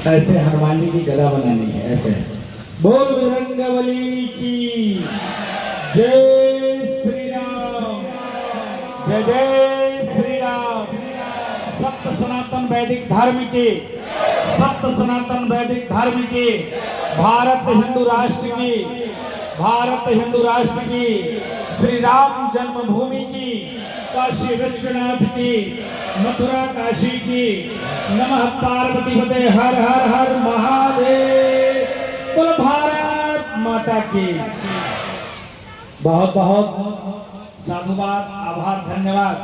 ऐसे हनुमान जी की गदा बनानी है। ऐसे बोल बजरंगबली की जय श्री राम, जय जय श्री राम। सप्त सनातन वैदिक धर्म के, सप्त सनातन वैदिक धर्म के, भारत हिंदू राष्ट्र की, भारत हिंदू राष्ट्र की, श्री राम जन्मभूमि की, काशी विश्वनाथ की, मथुरा काशी की, नमः पार्वती पते, हर हर हर महादेव, बोल भारत माता की। बहुत बहुत साधुवाद, आभार, धन्यवाद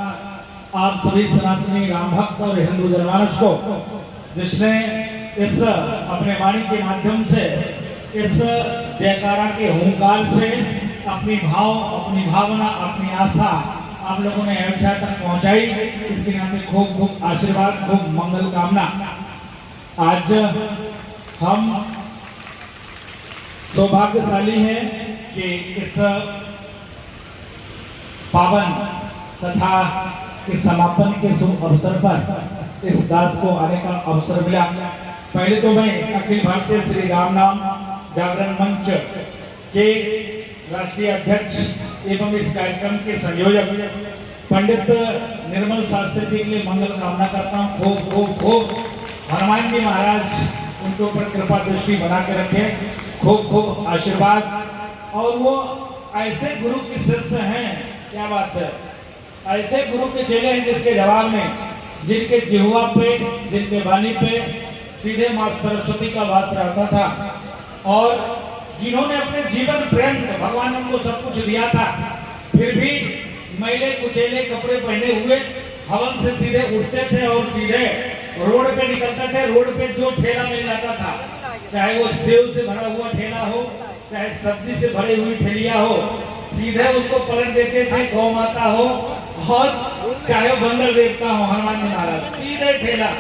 आप सभी सनातनी राम भक्त और हिंदू जनमानस को, जिसने इस अपने वाणी के माध्यम से, इस जयकारा के हुंकार से अपनी भाव, अपनी भावना, अपनी आशा आप लोगों ने अयोध्या तक पहुंचाई। इसके नाते खूब खूब आशीर्वाद, खूब मंगल कामना। आज हम सौभाग्यशाली हैं कि इस पावन तथा इस समापन के शुभ अवसर पर इस दास को आने का अवसर मिला। पहले तो मैं अखिल भारतीय श्री राम नाम जागरण मंच के राष्ट्रीय अध्यक्ष एवं इस कार्यक्रम के संयोजक पंडित निर्मल शास्त्री जी के लिए मंगल कामना करता हूँ। खूब खूब खूब हनुमान जी महाराज उनके ऊपर कृपा दृष्टि बना के रखे, खूब खूब आशीर्वाद। और वो ऐसे गुरु के शिष्य हैं, क्या बात है, ऐसे गुरु के चेले हैं जिसके जवाब में, जिनके जिह्वा पे, जिनके वाणी पे सीधे माँ सरस्वती का वास रहता था, और जिन्होंने अपने जीवन प्रेम भगवान ने उनको सब कुछ दिया था, फिर भी मैले कुचेले कपड़े पहने हुए हवन से सीधे उठते थे और सीधे रोड पे निकलते थे। रोड पे जो ठेला मिल जाता था, चाहे वो सेव से भरा हुआ ठेला हो, चाहे सब्जी से भरी हुई ठेलिया हो, सीधे उसको पलट देते थे। गौ माता हो और चाहे बंदर देवता हो, हनुमान जी महाराज सीधे ठेला।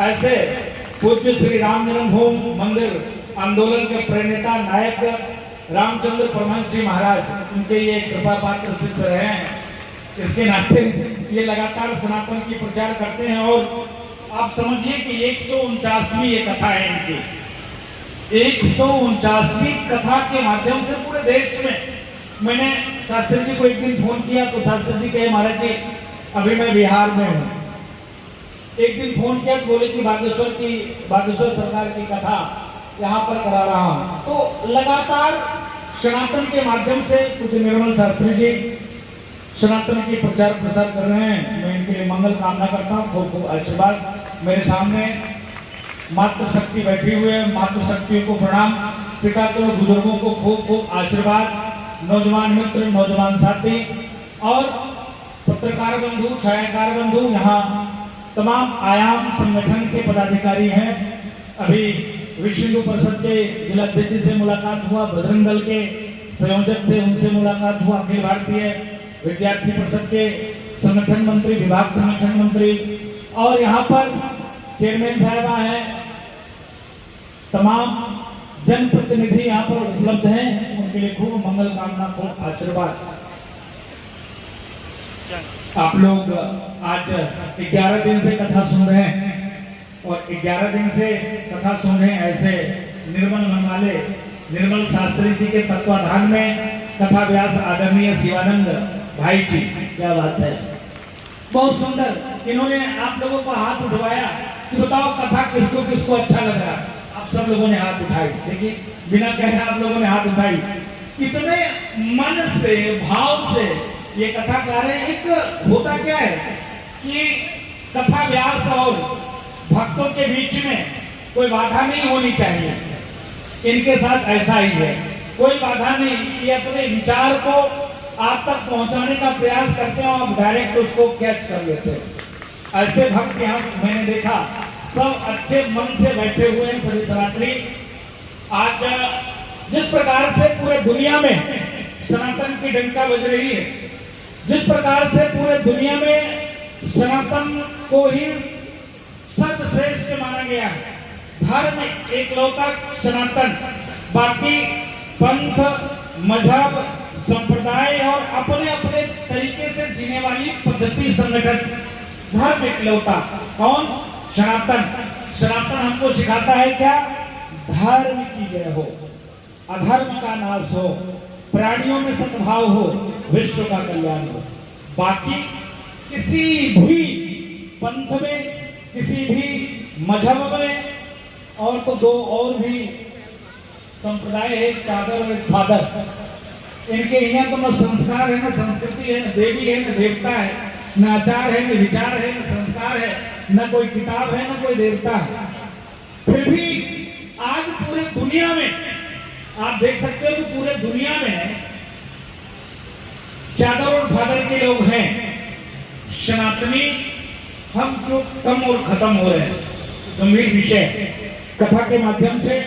ऐसे पूज्य श्री राम जन्मभूमि मंदिर आंदोलन के प्रेरणा नायक रामचंद्र परमहंस जी महाराज, उनके ये कृपा पात्र शिष्य रहे हैं। इसके नाते ये लगातार सनातन की प्रचार करते हैं। और आप समझिए कि 149वीं ये कथा है इनकी, 149वीं कथा के माध्यम से पूरे देश में। मैंने शास्त्री जी को एक दिन फोन किया तो शास्त्री जी कहे, महाराज जी अभी मैं बिहार में हूँ। एक दिन फोन किया तो बोले कि बागेश्वर सरकार की कथा यहाँ पर करा रहा हूँ। तो लगातार सनातन के माध्यम से कुछ निर्मल शास्त्री जी सनातन की प्रचार प्रसार कर रहे हैं। मैं इनके लिए मंगल कामना करता हूँ, खूब खूब आशीर्वाद। मेरे सामने मातृशक्ति बैठी हुई है, मातृशक्तियों को प्रणाम, पिता को, बुजुर्गों को खूब खूब आशीर्वाद, नौजवान मित्र, नौजवान साथी और पत्रकार बंधु, छायाकार बंधु, यहाँ तमाम आयाम संगठन के पदाधिकारी हैं। अभी विश्व हिंदू परिषद के जिलाध्यक्ष से मुलाकात हुआ, बजरंग दल के संयोजक थे, उनसे मुलाकात हुआ, अखिल भारतीय विद्यार्थी परिषद के संगठन मंत्री, विभाग संगठन मंत्री, और यहाँ पर चेयरमैन साहिबा हैं, तमाम जनप्रतिनिधि यहाँ पर उपलब्ध हैं। उनके लिए खूब मंगल कामना, खूब आशीर्वाद। आप लोग आज 11 दिन से कथा सुन रहे हैं और 11 दिन से कथा सुन रहे हैं ऐसे निर्मल मन वाले निर्मल शास्त्री जी के तत्वाधान में कथा व्यास आदरणीय शिवानंद भाई जी। क्या बात है, बहुत सुंदर। इन्होंने आप लोगों को हाथ उठवाया कि बताओ कथा किसको किसको अच्छा लग रहा है। आप सब लोगों ने हाथ उठाई, देखिए बिना कहे आप लोगों ने हाथ उठाई। कितने मन से, भाव से ये कथा कर रहे हैं। एक होता क्या है कि कथा व्यास और भक्तों के बीच में कोई बाधा नहीं होनी चाहिए। इनके साथ ऐसा ही है, कोई बाधा नहीं। ये अपने विचार को आप तक पहुंचाने का प्रयास करते हैं और आप डायरेक्ट उसको कैच कर लेते हैं। ऐसे भक्त यहाँ मैंने देखा, सब अच्छे मन से बैठे हुए हैं सभी सनातनी। आज जिस प्रकार से पूरे दुनिया में सनातन की डंका बज रही है, जिस प्रकार से पूरे दुनिया में सनातन को ही सर्वश्रेष्ठ माना गया है, धर्म एकलौता सनातन, बाकी पंथ, मजहब, संप्रदाय और अपने अपने तरीके से जीने वाली पद्धति संगठन, धर्म एकलौता कौन? सनातन। सनातन हमको सिखाता है क्या? धर्म की जय हो, अधर्म का नाश हो, प्राणियों में सद्भाव हो, विश्व का कल्याण हो। बाकी किसी भी पंथ में, किसी भी मजहब में, और तो दो और भी संप्रदाय है, चादर और फादर, इनके यहाँ तो न संस्कार है, न संस्कृति है, न देवी है, न देवता है, न आचार है, न विचार है, न संस्कार है, न कोई किताब है, न कोई देवता है। फिर भी आज पूरे दुनिया में आप देख सकते हो कि पूरे दुनिया में चादर और फादर के लोग हैं। सनातनी हम क्यों कम और खत्म हो रहे हैं? गंभीर विषय। कथा के माध्यम से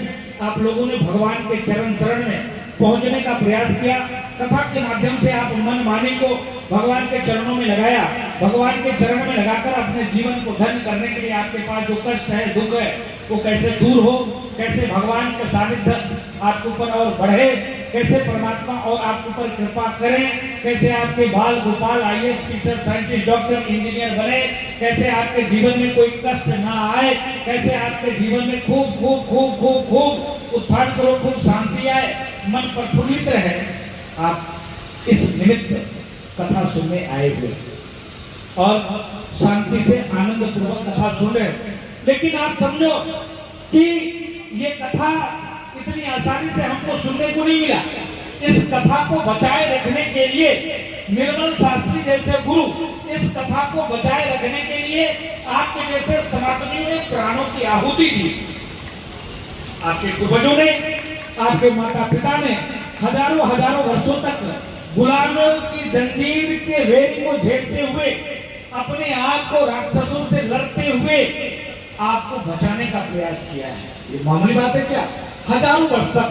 आप लोगों ने भगवान के चरण शरण में पहुंचने का प्रयास किया। कथा के माध्यम से आप मन मानी को भगवान के चरणों में लगाया। भगवान के चरण में लगाकर अपने जीवन को धन्य करने के लिए आपके पास जो कष्ट है, दुख है, वो कैसे दूर हो, कैसे भगवान का सानिध्य आपके ऊपर और बढ़े, कैसे परमात्मा और आपके ऊपर कृपा करें, कैसे आपके बाल Gopal IAS teacher, scientist, doctor, engineer बने, कैसे आपके जीवन में कोई कष्ट ना आए, कैसे आपके जीवन में खूब खूब खूब खूब खूब उत्थान करो, खूब शांति आए, मन प्रफुल्लित रहे। आप इस निमित्त कथा सुनने आए हुए और शांति से आनंद पूर्वक कथा सुन रहे। लेकिन आप समझो कि ये कथा इतनी आसानी से हमको सुनने को नहीं मिला। इस कथा को बचाए रखने के लिए निर्मल शास्त्री जैसे गुरु इस कथा को बचाए रखने के लिए आपके जैसे सनातनियों ने प्राणों की आहुति दी। आपके पूर्वजों ने, आपके माता पिता ने हजारों हजारों वर्षों तक गुलामों की जंजीर के वेग को झेलते हुए, अपने आप को राक्षसों से लड़ते हुए आपको बचाने का प्रयास किया है। ये मामूली बात है क्या? हजारों वर्ष तक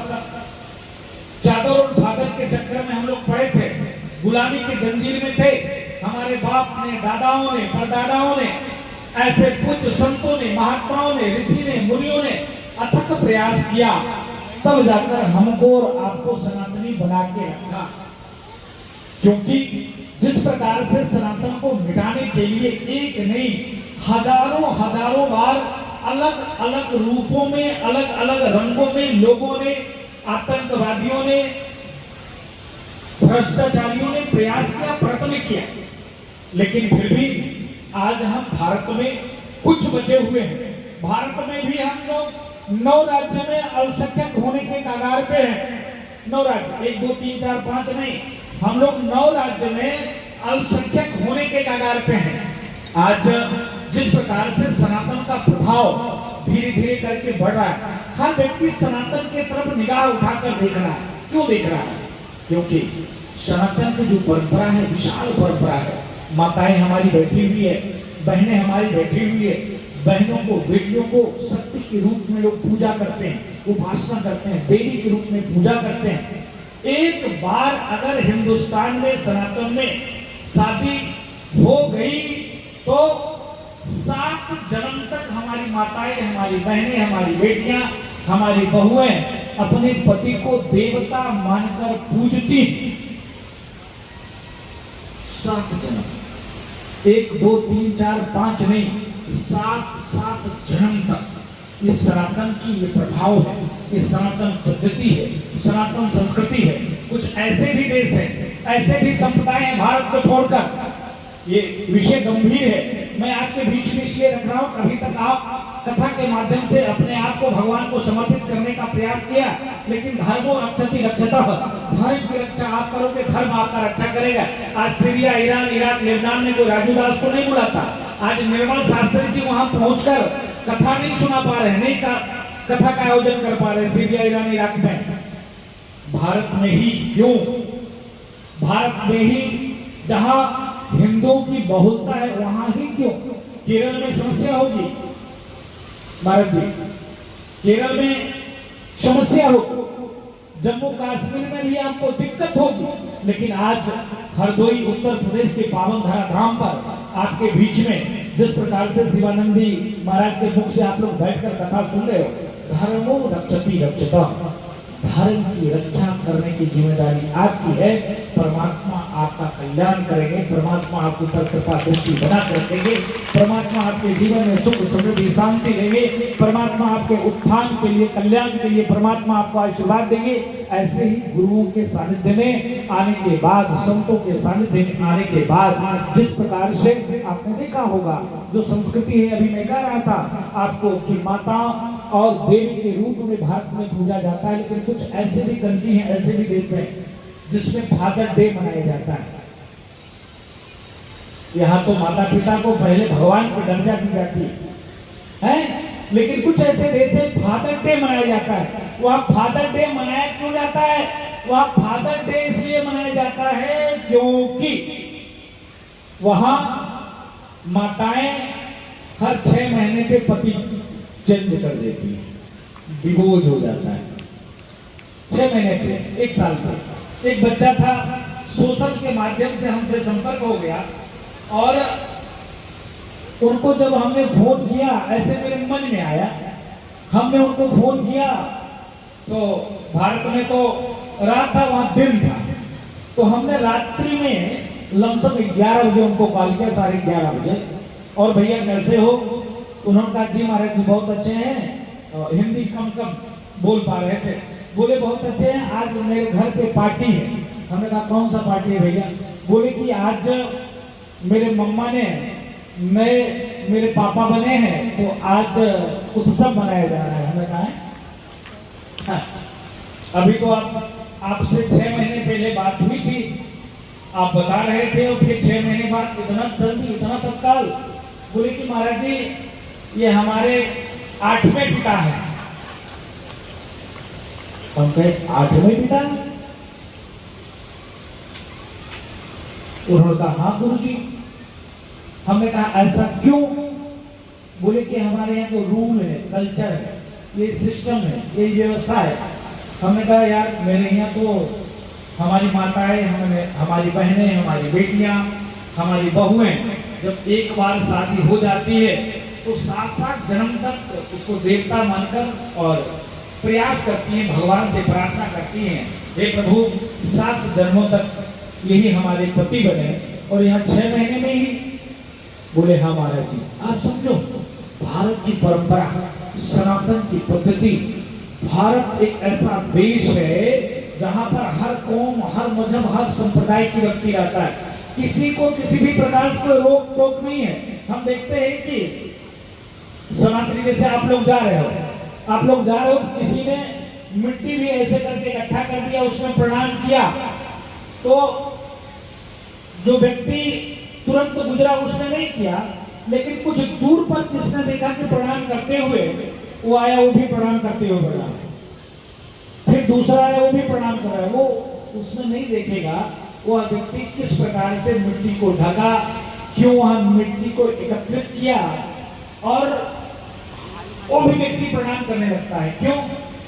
चादर और फादर के चक्कर में हम लोग पड़े थे, गुलामी के जंजीर में थे। हमारे बाप ने, दादाओं ने, परदादाओं ने, ऐसे पूज्य संतों ने, महात्माओं ने, ऋषि ने, मुनियों ने अथक प्रयास किया, तब जाकर हमको और आपको सनातनी बना के रखा। क्योंकि जिस प्रकार से सनातन को मिटाने के लिए एक नहीं हजारों हजारों बार अलग अलग रूपों में, अलग अलग रंगों में लोगों ने, आतंकवादियों ने, भ्रष्टाचारियों ने प्रयास किया, प्रयत्न किया, लेकिन फिर भी आज हम भारत में कुछ बचे हुए हैं। भारत में भी हम लोग 9 राज्य में अल्पसंख्यक होने के कगार पे हैं। 9 राज्य, 1 2 3 4 5 नहीं, हम लोग 9 राज्य में अल्पसंख्यक होने के कगार पे हैं। आज जिस प्रकार से सनातन का प्रभाव धीरे धीरे करके बढ़ रहा है, हर व्यक्ति सनातन के तरफ निगाह उठाकर देख रहा है। क्यों देख रहा है? क्योंकि सनातन की जो परंपरा है, विशाल परंपरा है। माताएं हमारी बैठी हुई है, बहनें हमारी बैठी हुई है, बहनों को, बेटियों को शक्ति के रूप में लोग पूजा करते हैं, उपासना करते हैं, देवी के रूप में पूजा करते हैं। एक बार अगर हिंदुस्तान में सनातन में शादी हो गई तो 7 जन्म तक हमारी माताएं, हमारी बहनें, हमारी बेटियां, हमारी बहुएं अपने पति को देवता मानकर पूजती। 7 जन्म, 1 2 3 4 5 नहीं, 7 जन्म तक ये सनातन की ये प्रभाव है, ये सनातन पद्धति है, सनातन संस्कृति है। कुछ ऐसे भी देश हैं, ऐसे भी संप्रदाय हैं भारत को छोड़कर। ये विषय गंभीर है, मैं आपके बीच में इसलिए रख रहा हूँ। अभी तक आप कथा के माध्यम से अपने आप को भगवान को समर्पित करने का प्रयास किया, लेकिन धर्मो रक्षति रक्षतः, धर्म की रक्षा आप करोगे, धर्म आपका रक्षा करेगा। आज सीरिया, ईरान, इराक, लेबनान में कोई राजू दास को नहीं बुलाता। आज निर्मल शास्त्री जी वहां पहुंचकर कथा नहीं सुना पा रहे, नहीं कथा का आयोजन कर पा रहे सीरिया, ईरान, इराक में। भारत में ही क्यों? भारत में ही जहां हिंदुओं की बहुलता है वहां ही क्यों? केरल में समस्या होगी भारत जी, केरल में समस्या होगी, जम्मू कश्मीर में भी आपको दिक्कत होगी, लेकिन आज हरदोई उत्तर प्रदेश के पावन धरा धाम पर आपके बीच में जिस प्रकार से शिवानंद जी महाराज के मुख से आप लोग बैठकर कथा सुन रहे हो, धर्मो रक्षति रक्षतः, धर्म की रक्षा करने की जिम्मेदारी आपकी है। परमात्मा आपका कल्याण करेंगे, परमात्मा आपके ऊपर कृपा दृष्टि बना कर देंगे, परमात्मा आपके जीवन में सुख समृद्धि शांति देंगे, परमात्मा आपके उत्थान के लिए कल्याण के लिए परमात्मा आपको आशीर्वाद देंगे। ऐसे ही गुरुओं के सानिध्य में आने के बाद, संतों के सानिध्य में आने के बाद जिस प्रकार से आपने देखा होगा, जो संस्कृति है, अभी मैं कह रहा था आपको कि माता और देवी के रूप में भारत में पूजा जाता है, लेकिन कुछ ऐसे भी कंट्री हैं, ऐसे भी देश हैं जिसमें फादर डे मनाया जाता है। यहाँ तो माता पिता को पहले भगवान की दर्जा दी जाती है, लेकिन कुछ ऐसे देश है फादर डे मनाया जाता है। वह फादर डे मनाया क्यों जाता है? वह फादर डे इसलिए मनाया जाता है क्योंकि वहां माताएं हर 6 महीने पे पति चेंज कर देती है, डिवोर्स हो जाता है 6 महीने पे, 1 साल पे। एक बच्चा था, सोशल के माध्यम से हमसे संपर्क हो गया और उनको जब हमने फोन किया, ऐसे मेरे मन में आया, हमने उनको फोन किया तो भारत में तो रात था, वहां दिन था, तो हमने रात्रि में लमसम 11 बजे उनको कॉल किया, 11:30 बजे, और भैया कैसे हो? उन्होंने कहा जी महाराज जी बहुत अच्छे हैं, हिंदी कम कम बोल पा रहे थे, बोले बहुत अच्छे हैं, आज मेरे घर पे पार्टी है। हमने कहा कौन सा पार्टी है भैया? बोले कि आज मेरे मम्मा ने मेरे पापा बने हैं, तो आज उत्सव मनाया जा रहा है। हमने कहा हाँ, अभी तो आपसे 6 महीने पहले बात हुई थी, आप बता रहे थे, और फिर 6 महीने बाद इतना जल्दी, इतना तत्काल? बोले कि महाराज जी ये हमारे 8वें पिता है। हम कहे 8वें पिता? उन्होंने कहा हाँ गुरु जी। हमने कहा ऐसा क्यों? बोले कि हमारे यहाँ तो रूल है, कल्चर है, ये सिस्टम है, ये व्यवस्था है। हमने कहा यार मेरे यहाँ तो हमारी माताएं, हमारी बहनें, हमारी बेटियां, हमारी बहुएं जब एक बार शादी हो जाती है तो 7 जन्म तक उसको देवता मानकर और प्रयास करती हैं, भगवान से प्रार्थना करती हैं, हे प्रभु 7 जन्मों तक यही हमारे पति बने, और यहाँ 6 महीने में ही? बोले हाँ महाराज जी। आप समझो भारत की परंपरा, सनातन की पद्धति, भारत एक ऐसा देश है जहां पर हर कौम, हर मजहब, हर संप्रदाय की व्यक्ति रहता है, किसी को किसी भी प्रकार से रोक टोक नहीं है। हम देखते हैं कि सनातनी जैसे आप लोग जा रहे हो, किसी ने मिट्टी भी ऐसे करके इकट्ठा कर दिया, उसमें प्रणाम किया, तो जो व्यक्ति तुरंत गुजरा उसने नहीं किया, लेकिन कुछ दूर पर जिसने देखा कि प्रणाम करते हुए, वो आया, वो भी प्रणाम करते हुए बढ़ा, फिर दूसरा आया, वो भी प्रणाम कर रहा है। वो उसमें नहीं देखेगा वह व्यक्ति किस प्रकार से मिट्टी को ढका, क्यों वहां मिट्टी को एकत्रित किया, और वो भी व्यक्ति प्रणाम करने लगता है। क्यों?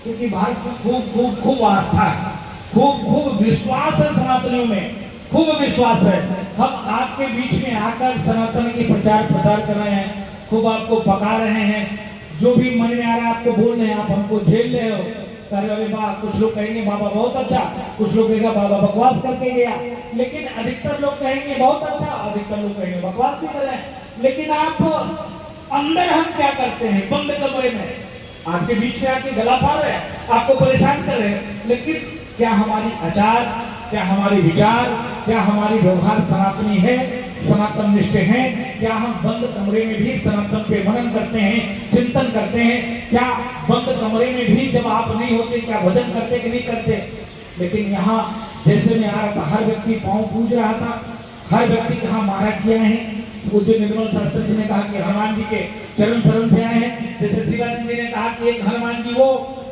क्योंकि भारत में खूब आस्था है, खूब विश्वास है, सनातनियों में खूब विश्वास है। हम आपके बीच में आकर सनातन की प्रचार प्रसार कर रहे हैं, खूब आपको पका रहे हैं, जो भी मन में आ रहा है आपको बोल रहे हैं, आप हमको झेल रहे हो। अरे वाह, कुछ लोग कहेंगे बाबा बहुत अच्छा, कुछ लोग कहेंगे बाबा बकवास करके गया, लेकिन अधिकतर लोग कहेंगे बहुत अच्छा, अधिकतर लोग कहेंगे बकवास भी कर रहे हैं। लेकिन आप अंदर हम क्या करते हैं? बंद कमरे में आपके बीच में आके गला फाड़ रहे हैं, आपको परेशान कर रहे हैं, लेकिन क्या हमारी आचार, क्या हमारे विचार, क्या हमारी व्यवहार सनातनी है, सनातन निष्ठ है? क्या हम बंद कमरे में भी सनातन पे मनन करते हैं, चिंतन करते हैं? क्या बंद कमरे में भी जब आप नहीं होते क्या भजन करते कि नहीं करते? लेकिन यहाँ जैसे मैं आ रहा था, हर व्यक्ति पांव पूज रहा था, हर व्यक्ति कहा महाराज जी आए हैं, पूज्य निर्मल शास्त्री जी ने कहा कि हनुमान जी के चरण शरण से आए हैं, जैसे शिवाजी जी ने कहा कि एक हनुमान जी वो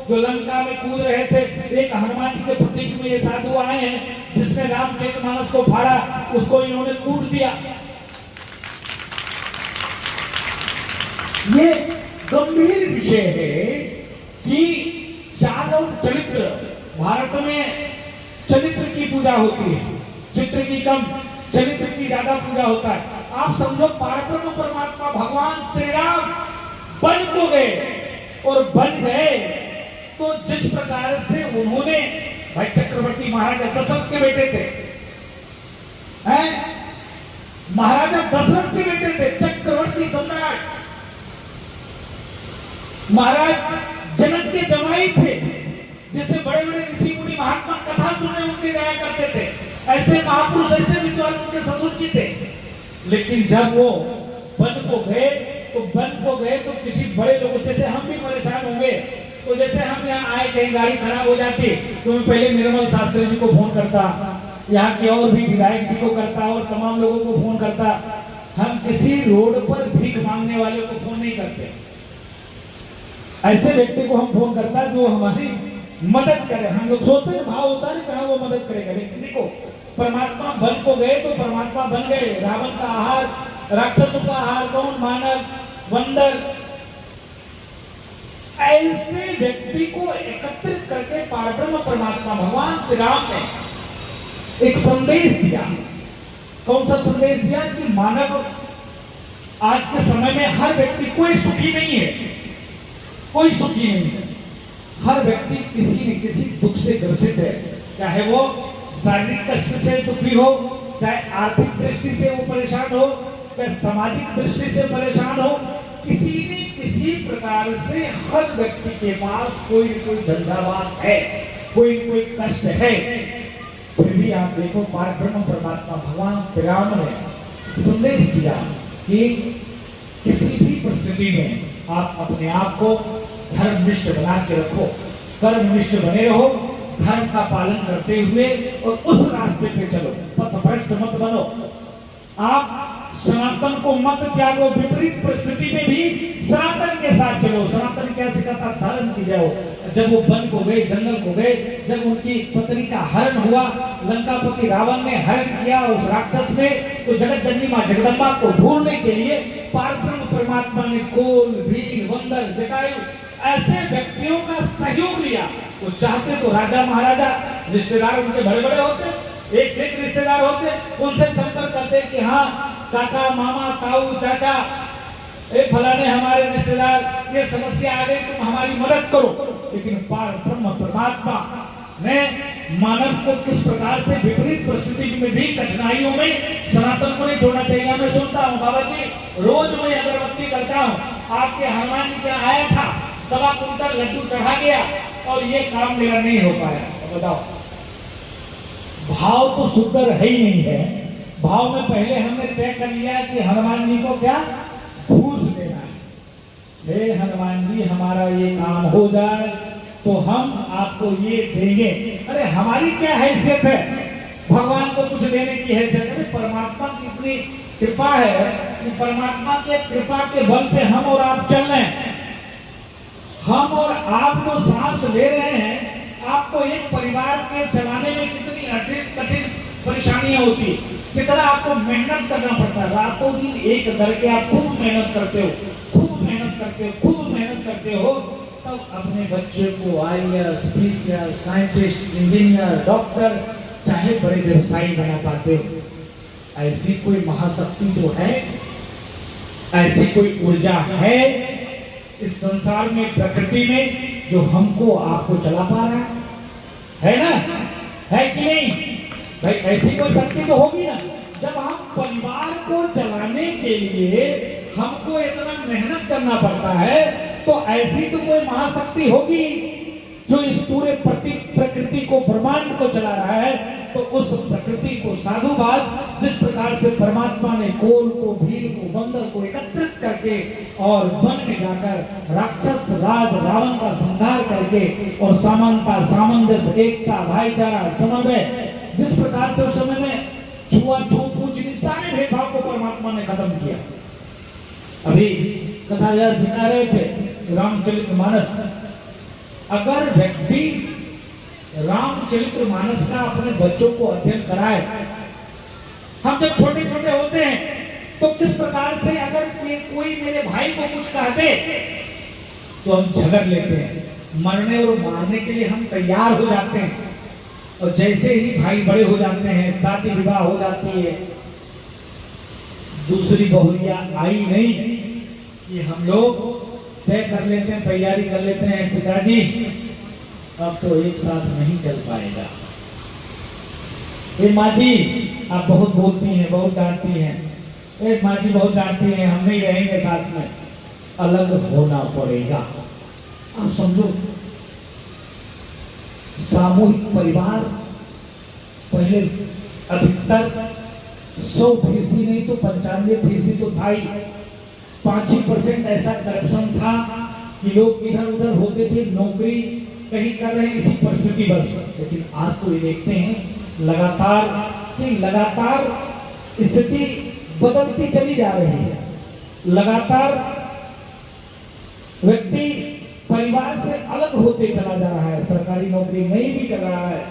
जो लंका में कूद रहे थे, एक हनुमान जी के प्रतीक में ये साधु आए हैं जिसने रामचरितमानस को फाड़ा, उसको इन्होंने कूट दिया। ये गंभीर विषय है कि चाल और चरित्र, भारत में चरित्र की पूजा होती है, चित्र की कम, चरित्र की ज्यादा पूजा होता है। आप समझो पारब्रह्म परमात्मा भगवान श्री राम बन तो गए, और बन गए तो जिस प्रकार से उन्होंने, भाई चक्रवर्ती महाराज दशरथ के बेटे थे, हैं? महाराजा दशरथ के बेटे थे, चक्रवर्ती सम्राट। महाराज जनक के जमाई थे, जैसे बड़े बड़े ऋषि मुनि महात्मा कथा सुनने उनके जाया करते थे, ऐसे महापुरुष, ऐसे विद्वान उनके ससुर जी थे। लेकिन जब वो वन को गए तो किसी बड़े लोगों, जैसे हम भी परेशान होंगे, तो जैसे हम यहाँ आए, कहीं गाड़ी खराब हो जाती तो मैं पहले निर्मल शास्त्री जी को फोन करता, यहाँ के और भी विधायक जी को करता और तमाम लोगों को फोन करता। हम किसी रोड पर भीख मांगने वाले को फोन नहीं करते, ऐसे व्यक्ति को हम फोन करता जो हमारी मदद करे। हम लोग सोचते हैं भाव होता है कहाँ वो मदद करेगा, लेकिन देखो परमात्मा बन को गए तो परमात्मा बन गए। रावण का आहार, राक्षसों का आहार कौन? मानव, बंदर। ऐसे व्यक्ति को एकत्रित करके पारब्रह्म परमात्मा भगवान श्री राम ने एक संदेश दिया। कौन सा संदेश दिया? कि मानव आज के समय में हर व्यक्ति, कोई सुखी नहीं है, कोई सुखी नहीं है। हर व्यक्ति किसी न किसी दुख से ग्रसित है, चाहे वो शारीरिक कष्ट से दुखी हो, चाहे आर्थिक दृष्टि से वो परेशान हो, चाहे सामाजिक दृष्टि से परेशान हो, किसी न किसी प्रकार से हर व्यक्ति के पास कोई न कोई झंझावात है, कोई न कोई कष्ट है। फिर भी आप देखो पारब्रह्म परमात्मा भगवान श्री राम ने संदेश दिया कि किसी भी परिस्थिति में आप अपने आप को धर्मनिष्ठ बना के रखो, कर्मनिष्ठ बने रहो, धर्म का पालन करते हुए और उस रास्ते पे चलो, पथभ्रष्ट मत बनो। आप सनातन को मत त्यागो, विपरीत परिस्थिति में भी सनातन के साथ चलो। सनातन क्या सिखाता? धर्म की जाओ। जब वो वन को गए, जंगल को गए, जब उनकी पत्नी का हरण हुआ, लंकापति रावण ने हरण किया उस राक्षस ने, तो जगत जननी मां जगदम्बा को ढूंढने के लिए पारब्रह्म परमात्मा ने कोल, भील, वंदर, जटायु ऐसे व्यक्तियों का सहयोग लिया। वो चाहते तो राजा महाराजा, रिश्तेदार उनके बड़े बड़े होते, एक से एक रिश्तेदार होते, उनसे संपर्क करते कि हाँ काका, मामा, ताऊ, चाचा, फलाने हमारे रिश्तेदार, ये समस्या आ गई, तुम हमारी मदद करो। लेकिन पारब्रह्म परमात्मा ने मानव को किस प्रकार से विपरीत परिस्थिति में भी, कठिनाइयों में सनातन को नहीं छोड़ना चाहिए। मैं सुनता हूँ बाबा जी, रोज मैं अगरबत्ती करता हूँ, आपके हनुमान जी क्या आया था, 1.25 कुंटल लड्डू चढ़ा गया और ये काम मेरा नहीं हो पाया। तो बताओ, भाव तो शुद्ध है ही नहीं है। भाव में पहले हमने तय कर लिया कि हनुमान जी को क्या घूस देना है। हे हनुमान जी, हमारा ये काम हो जाए तो हम आपको ये देंगे। अरे हमारी क्या हैसियत है भगवान को कुछ देने की हैसियत? अरे परमात्मा की इतनी कृपा है कि परमात्मा के कृपा के बल पे हम और आप चल रहे हैं। हम और आप जो सांस ले रहे हैं, आपको एक परिवार के चलाने में कितनी कठिन परेशानियां होती, कितना आपको मेहनत करना पड़ता है। रातों दिन एक करके आप खूब मेहनत करते हो, खूब मेहनत करते हो, खूब मेहनत करते हो, तब अपने बच्चे को IAS, PCS, scientist, engineer, doctor, चाहे बड़े व्यवसायी बना पाते हो। ऐसी कोई महाशक्ति जो है, ऐसी कोई ऊर्जा है इस संसार में, प्रकृति में, जो हमको आपको चला पा रहा है ना? है कि नहीं भाई? ऐसी कोई शक्ति तो होगी ना। जब हम परिवार को चलाने के लिए हमको इतना मेहनत करना पड़ता है, तो ऐसी तो कोई महाशक्ति होगी जो इस पूरे प्रकृति को, ब्रह्मांड को चला रहा है। तो उस प्रकृति को साधुवाद, जिस प्रकार से परमात्मा ने कोल को, भील को, बंदर को एकत्रित करके और वन में जाकर राक्षस राज रावण का संहार करके और समानता, सामंजस्य, एकता, भाईचारा, समन्वय, जिस प्रकार से उस समय में छुआछूत, ऊंच-नीच सारे भेदभाव को परमात्मा ने खत्म किया। अभी कथा यह सिखा रहे थे रामचरितमानस। अगर व्यक्ति रामचरितमानस का अपने बच्चों को अध्ययन कराए, हम जब छोटे छोटे होते हैं तो किस प्रकार से अगर कोई मेरे भाई को कुछ कहते तो हम झगड़ लेते हैं, मरने और मारने के लिए हम तैयार हो जाते हैं। और जैसे ही भाई बड़े हो जाते हैं, शादी विवाह हो जाती है, दूसरी बहुरिया आई नहीं कि हम लोग तय कर लेते हैं, तैयारी कर लेते हैं, पिताजी अब तो एक साथ नहीं चल पाएगा, ये माँ जी आप बहुत बोलती हैं, बहुत डांटती हैं। ए माँ जी बहुत डांटती हैं, हम नहीं रहेंगे साथ में, अलग होना पड़ेगा। आप समझो, सामूहिक परिवार पहले अधिकतर 100% नहीं तो 95% तो था ही। 5% ऐसा करप्शन था कि लोग इधर उधर होते थे, नौकरी कहीं कर रहे हैं इसी परिस्थिति बस। लेकिन आज तो ये देखते हैं लगातार स्थिति बदलती चली जा रही है। लगातार व्यक्ति परिवार से अलग होते चला जा रहा है, सरकारी नौकरी नहीं भी कर रहा है,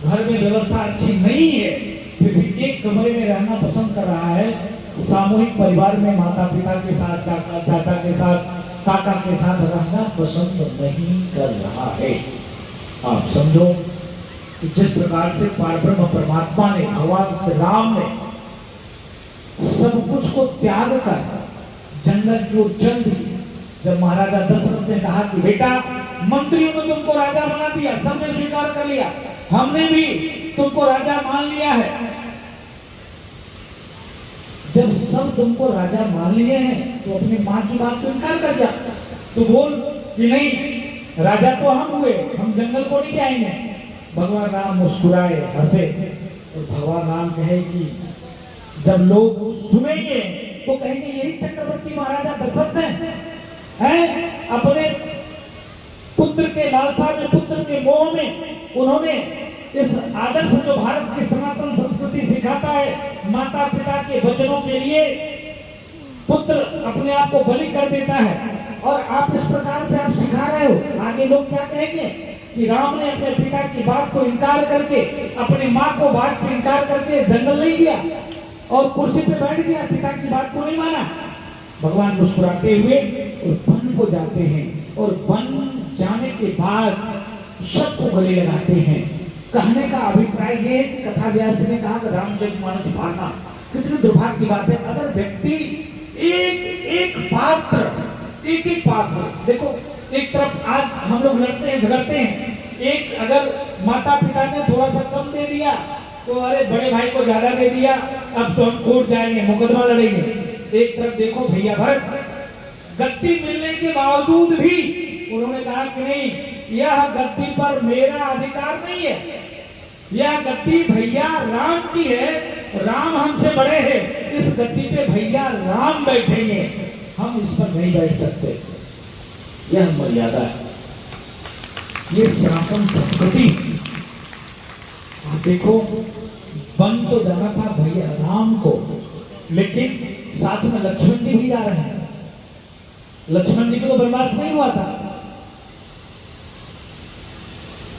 घर में व्यवस्था अच्छी नहीं है, फिर भी एक कमरे में रहना पसंद कर रहा है। सामूहिक परिवार में माता पिता के साथ, चाचा के साथ, काका के साथ रहना पसंद नहीं कर रहा है। आप समझो कि जिस प्रकार से पारब्रह्म परमात्मा ने, भगवान श्री राम ने सब कुछ को त्याग कर जंगल की ओर चल दी। जब महाराजा दशरथ ने कहा कि बेटा मंत्रियों ने तुमको राजा बना दिया, सबने स्वीकार कर लिया, हमने भी तुमको राजा मान लिया है। जब सब तुमको राजा मान लिए हैं तो अपनी माँ की बात को इनकार कर जा। तो बोल कि नहीं, राजा तो हम हुए, हम जंगल को नहीं जाएंगे। भगवान राम मुस्कुराए, हंसे, और भगवान राम कहे कि जब लोग सुनेंगे तो कहेंगे यही चक्रवर्ती महाराजा दशरथ हैं, अपने पुत्र के लालसा में, पुत्र के मोह में उन्होंने इस आदर्श जो भारत की सनातन संस्कृति सिखाता है, माता पिता के वचनों के लिए पुत्र अपने आप को बलि कर देता है, और आप इस प्रकार से आप सिखा रहे हो। आगे लोग क्या कहेंगे कि राम ने अपने पिता की बात को इनकार करके, अपनी माँ को बात को इनकार करके जंगल नहीं गया और कुर्सी पे बैठ गया, पिता की बात को नहीं माना। भगवान मुस्कुराते हुए और वन को जाते हैं, और वन जाने के बाद सबको गले लगाते हैं। कहने का अभिप्राय ये है कि कथा व्यास ने कहा कि रामचरितमानस पढ़ना कितनी दुर्भाग्य की बात है। अगर व्यक्ति एक पात्र, एक पात्र, देखो एक तरफ आज हम लोग लड़ते हैं, झगड़ते हैं, एक अगर माता पिता ने थोड़ा सा कम दे दिया तो अरे बड़े भाई को ज्यादा दे दिया, अब तो हम कोर्ट जाएंगे, मुकदमा लड़ेंगे। एक तरफ देखो भैया भरत, गद्दी मिलने के बावजूद भी उन्होंने कहा कि नहीं, यह गद्दी पर मेरा अधिकार नहीं है, यह गद्दी भैया राम की है, राम हमसे बड़े हैं, इस गद्दी पे भैया राम बैठेंगे, हम इस पर नहीं बैठ सकते। यह मर्यादा है, ये सनातन संस्कृति। आप देखो, वन तो जाना था भैया राम को, लेकिन साथ में लक्ष्मण जी भी जा रहे हैं। लक्ष्मण जी को तो वनवास नहीं हुआ था।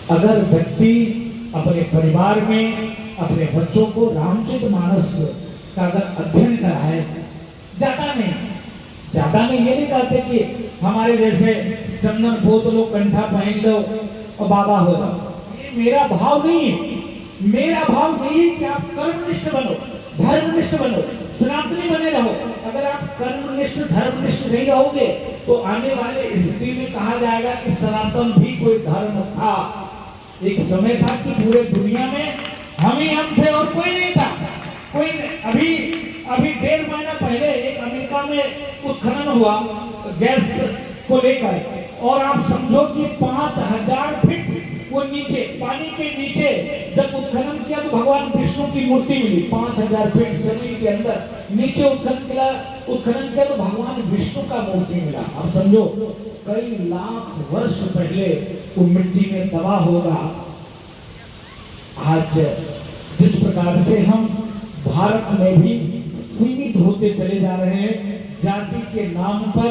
अगर व्यक्ति अपने परिवार में अपने बच्चों को रामचरितमानस का अगर अध्ययन कराए, ज्यादा नहीं, ये नहीं कहते कि हमारे जैसे चंदन पोत लो, कंठा पहन लो और बाबा हो जाओ। ये मेरा भाव नहीं है। मेरा भाव यही है कि आप कर्मनिष्ठ बनो, धर्मनिष्ठ बनो, सनातनी बने रहो। अगर आप कर्मनिष्ठ, धर्मनिष्ठ नहीं रहोगे तो आने वाले स्थिति में कहा जाएगा कि सनातन भी कोई धर्म था। एक समय था कि पूरे दुनिया में हम थे और कोई नहीं था। कोई अभी 1.5 महीना पहले एक अमेरिका में उत्खनन हुआ गैस को लेकर, और आप समझो कि 5000 फीट वो नीचे, पानी के नीचे जब उत्खनन किया तो भगवान विष्णु की मूर्ति मिली। 5000 फीट जमीन के अंदर नीचे उत्खनन किया तो भगवान विष्णु का मूर्ति मिला। आप समझो कई लाख वर्ष पहले वो मिट्टी में दबा होगा। आज जिस प्रकार से हम भारत में भी सीमित होते चले जा रहे हैं, जाति के नाम पर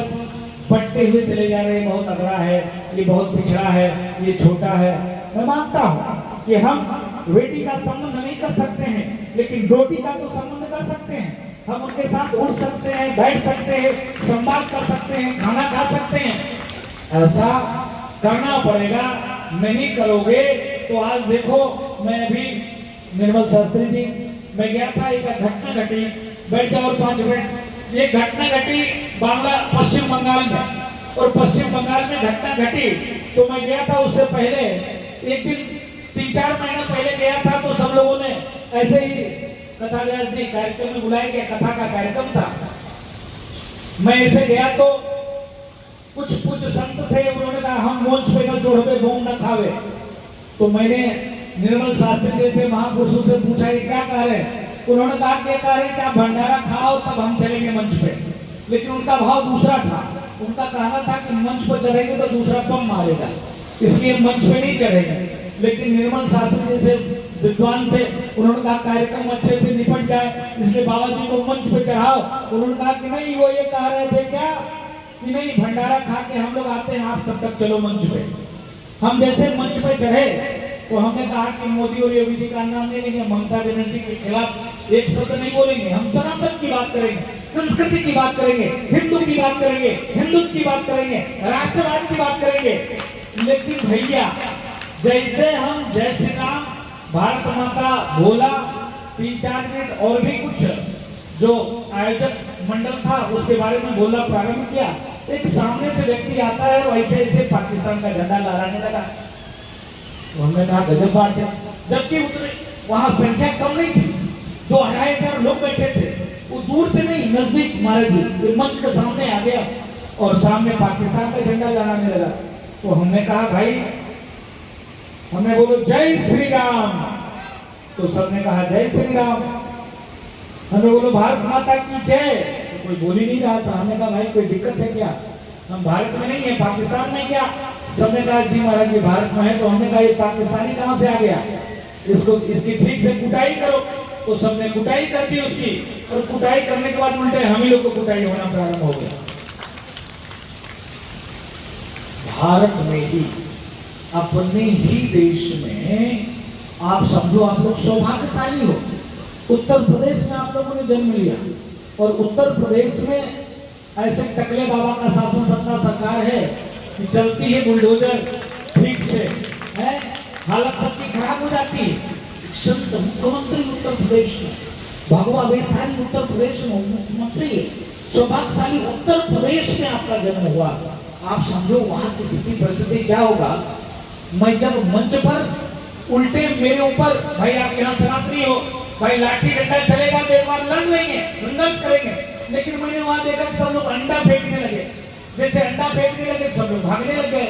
बटते हुए चले जा रहे हैं, बहुत अगड़ा है, ये बहुत पिछड़ा है, ये छोटा है। मैं मानता हूँ कि हम बेटी का संबंध नहीं कर सकते हैं, लेकिन रोटी का तो संबंध कर सकते हैं। हम उनके साथ उठ सकते हैं, बैठ सकते हैं, संवाद कर सकते हैं, खाना खा सकते हैं। ऐसा करना पड़ेगा। नहीं करोगे तो आज देखो, मैं अभी निर्मल शास्त्री जी, मैं गया था, एक घटना घटी, बैठ जाओ 5 मिनट। ये घटना घटी पश्चिम बंगाल में, और पश्चिम बंगाल में घटना घटी तो मैं गया था। उससे पहले एक दिन 3-4 महीना पहले गया था तो सब लोगों ने ऐसे ही कथा व्यास जी कार्यक्रम में बुलाया गया, कथा का कार्यक्रम था। मैं ऐसे गया तो कुछ संत थे, उन्होंने कहा हम मंच पे न जोड़े बोम न खावे। तो मैंने निर्मल शास्त्री जैसे महापुरुषों से पूछा ये क्या कह रहे हैं? उन्होंने कहा कि आप भंडारा खाओ तब हम चलेंगे मंच पे। लेकिन उनका भाव दूसरा था, उनका कहना था कि मंच पर चढ़ेंगे तो दूसरा बम मारेगा, इसलिए मंच पे नहीं चढ़ेंगे। लेकिन निर्मल शास्त्री जैसे विद्वान थे, उन्होंने कहा कार्यक्रम अच्छे से निपट जाए इसलिए बाबा जी को मंच पे चढ़ाओ। उन्होंने कहा कि नहीं, वो ये कह रहे थे क्या कि नहीं भंडारा खा के हम लोग आते हैं, आप तब तक चलो मंच पे। हम जैसे मंच पे चढ़े तो हमने कहा कि मोदी और योगी जी का नाम नहीं लेंगे, ममता बनर्जी के खिलाफ एक शब्द नहीं बोलेंगे, हम सनातन की बात करेंगे, संस्कृति की बात करेंगे, हिंदू की बात करेंगे, हिंदुत्व की बात करेंगे, राष्ट्रवाद की बात करेंगे। लेकिन भैया जैसे हम जय श्री राम, भारत माता बोला, 3-4 मिनट और भी कुछ जो आयोजक मंडल था उसके बारे में बोलना प्रारंभ किया, एक सामने से व्यक्ति आता है और ऐसे ऐसे पाकिस्तान का झंडा लहराने लगा। तो हमने कहा गजब बात है। जबकि उतरे वहां संख्या कम नहीं थी, 2-2,500 लोग बैठे थे। वो दूर से नहीं, नजदीक महाराज जी मंच के सामने आ गया और सामने पाकिस्तान का झंडा लहराने लगा। तो हमने कहा भाई, हमने बोलो जय श्री राम, तो सबने कहा जय श्री राम। हमने बोलो भारत माता की जय, तो कोई बोल ही नहीं रहा था। हमने कहा भाई कोई दिक्कत है क्या? हम भारत में नहीं है, पाकिस्तान में क्या? सबने कहा जी महाराज जी भारत में है। तो हमने कहा ये पाकिस्तानी कहां से आ गया, इसको इसकी ठीक से कुटाई करो। तो सबने कुटाई कर दी उसकी, और कुटाई करने के बाद उल्टे हम ही लोग को कुटाई होना प्रारंभ हो गया। भारत में ही, अपने ही देश में आप समझो आप लोग सौभाग्यशाली हो। उत्तर प्रदेश में आप लोगों ने जन्म लिया और उत्तर प्रदेश में ऐसे टकले बाबा का शासन सत्ता सरकार है कि चलती है बुलडोजर ठीक से है, हालत सबकी खराब हो जाती है। संत मुख्यमंत्री उत्तर प्रदेश में, भगवा वैशाली उत्तर प्रदेश में मुख्यमंत्री है। सौभाग्यशाली उत्तर प्रदेश में आपका जन्म हुआ। आप समझो वहां की स्थिति परिस्थिति क्या होगा। मैं जब मंच पर उल्टे मेरे ऊपर, भाई आप यहाँ सनातनी हो, भाई लाठी डंडा चलेगा तो एक बार लड़ लेंगे, संघर्ष करेंगे। लेकिन मैंने वहां देखा कि सब लोग अंडा फेंकने लगे, जैसे अंडा फेंकने लगे सब लोग भागने लग गए।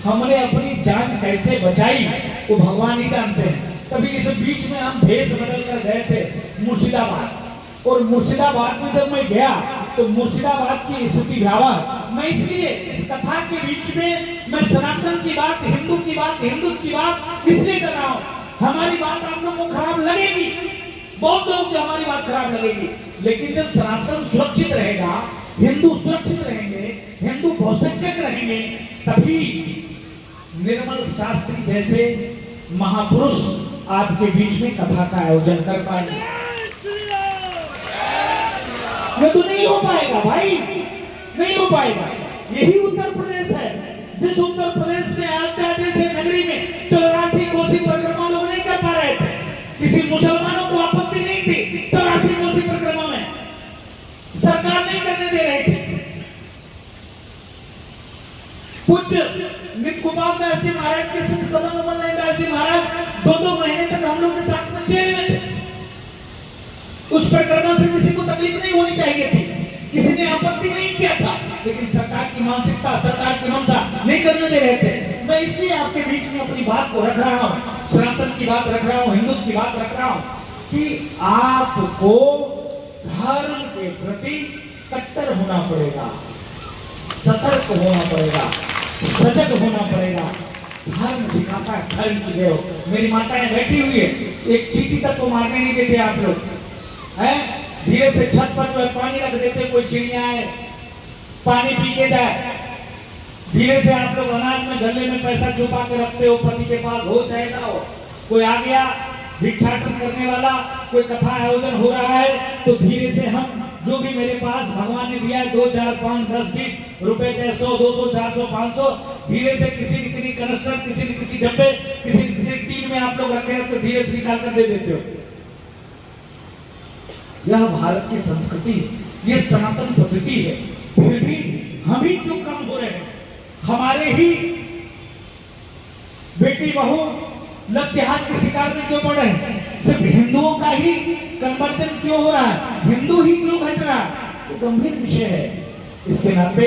हमने अपनी जान कैसे बचाई वो भगवान ही जानते हैं। तभी इस बीच में हम भेष बदल कर गए थे मुर्शिदाबाद, और मुर्शिदाबाद में जब मैं गया तो मुर्शिदाबाद की स्थिति भयावह। मैं इसलिए इस कथा के बीच में मैं सनातन की बात, हिंदू की बात, हिंदुत्व की बात इसलिए कर रहा हूँ। हमारी बात आप लोगों को खराब लगेगी, बहुत लोगों को हमारी बात खराब लगेगी, लेकिन जब सनातन सुरक्षित रहेगा, हिंदू सुरक्षित रहेंगे, हिंदू बहुसंख्यक रहेंगे, तभी निर्मल शास्त्री जैसे महापुरुष आपके बीच में कथा का आयोजन कर पाएंगे। ये तो नहीं हो पाएगा भाई, नहीं हो पाएगा। यही उत्तर प्रदेश है, जिस उत्तर प्रदेश में अयोध्या जैसे नगरी में 84 कोसी परिक्रमा लोग नहीं कर पा रहे थे। किसी मुसलमानों को आपत्ति नहीं थी 84 कोसी परिक्रमा में, सरकार नहीं करने दे रही थी। पूज्य नित्य गोपाल दास जी महाराज के शिष्य कमल दास जी महाराज 2-2 महीने तक हम लोग के साथ में जेल में थे। उस परिक्रमा से किसी को तकलीफ नहीं होनी चाहिए थी, किसी ने आपत्ति नहीं किया था, लेकिन सरकार की मानसिकता, सरकार की ममता नहीं करने दे रहे थे। मैं इसलिए आपके बीच में अपनी बात को रख रहा हूँ, सनातन की बात रख रहा हूँ, हिंदुत्व की बात रख रहा हूँ कि आपको धर्म के प्रति कट्टर होना पड़ेगा, सतर्क होना पड़ेगा, सजग होना पड़ेगा। धर्म सिखाता है, धर्म की जय हो। मेरी माताएं बैठी हुई है, एक चींटी तक को मारने नहीं देते आप लोग हैं। धीरे से छत पर पानी रख देते, कोई चिड़िया आए पानी पी के जाए। धीरे से आप लोग अनाज में गले में पैसा छुपा के रखते हो, पति के पास हो चाहे ना हो। कोई आ गया भिक्षाटन करने वाला, कोई कथा आयोजन हो रहा है तो धीरे से हम जो भी मेरे पास भगवान ने दिया है 2, 4, 5, 10, 20 रुपए, चाहे 100, 200, 400, 500, धीरे से किसी न किसी कनस्तर, किसी न किसी डब्बे, किसी न किसी टीम में आप लोग रखे हैं तो धीरे से निकाल कर दे देते हो। यह भारत की संस्कृति, ये सनातन पद्धति है। फिर भी हम ही क्यों कम हो रहे हैं? हमारे ही बेटी बहू लोग जिहाद के शिकार में क्यों पड़ रहे हैं? सिर्फ हिंदुओं का ही कन्वर्जन क्यों हो रहा है, हिंदू ही क्यों घट रहा है? तो गंभीर विषय है। इसके नाते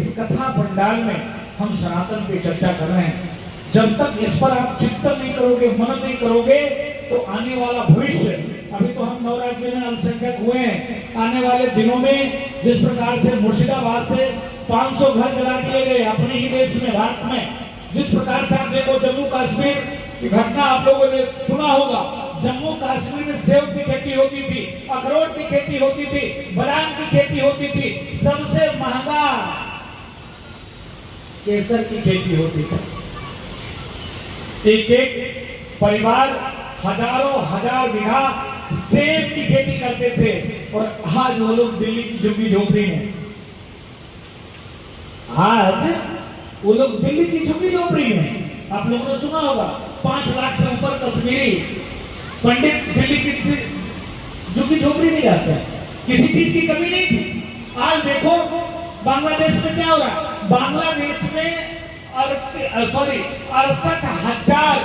इस कथा पंडाल में हम सनातन पे चर्चा कर रहे हैं। जब तक इस पर आप चिंतन नहीं करोगे, मनन नहीं करोगे, तो आने वाला भविष्य, अभी तो हम 9 राज्यों में अल्पसंख्यक हुए हैं, आने वाले दिनों में जिस प्रकार से मुर्शिदाबाद से 500 घर जला दिए गए अपने ही देश में, भारत में, जिस प्रकार से आप देखो जम्मू कश्मीर की घटना आप लोगों ने सुना होगा। जम्मू कश्मीर में सेब की खेती होती थी, अखरोट की खेती होती थी, बादाम की खेती होती थी, सबसे महंगा केसर की खेती होती थी। एक एक परिवार हजारों हजार बीघा सेब की खेती करते थे, और आज वो लोग दिल्ली की झुग्गी झोपड़ी में, आज वो लोग दिल्ली की झुग्गी झोपड़ी में, आप लोगों ने सुना होगा 5 लाख से ऊपर कश्मीरी पंडित दिल्ली की झुग्गी झोपड़ी में जाते हैं, किसी चीज की कमी नहीं थी। आज देखो बांग्लादेश में क्या हो रहा है, बांग्लादेश में 68,000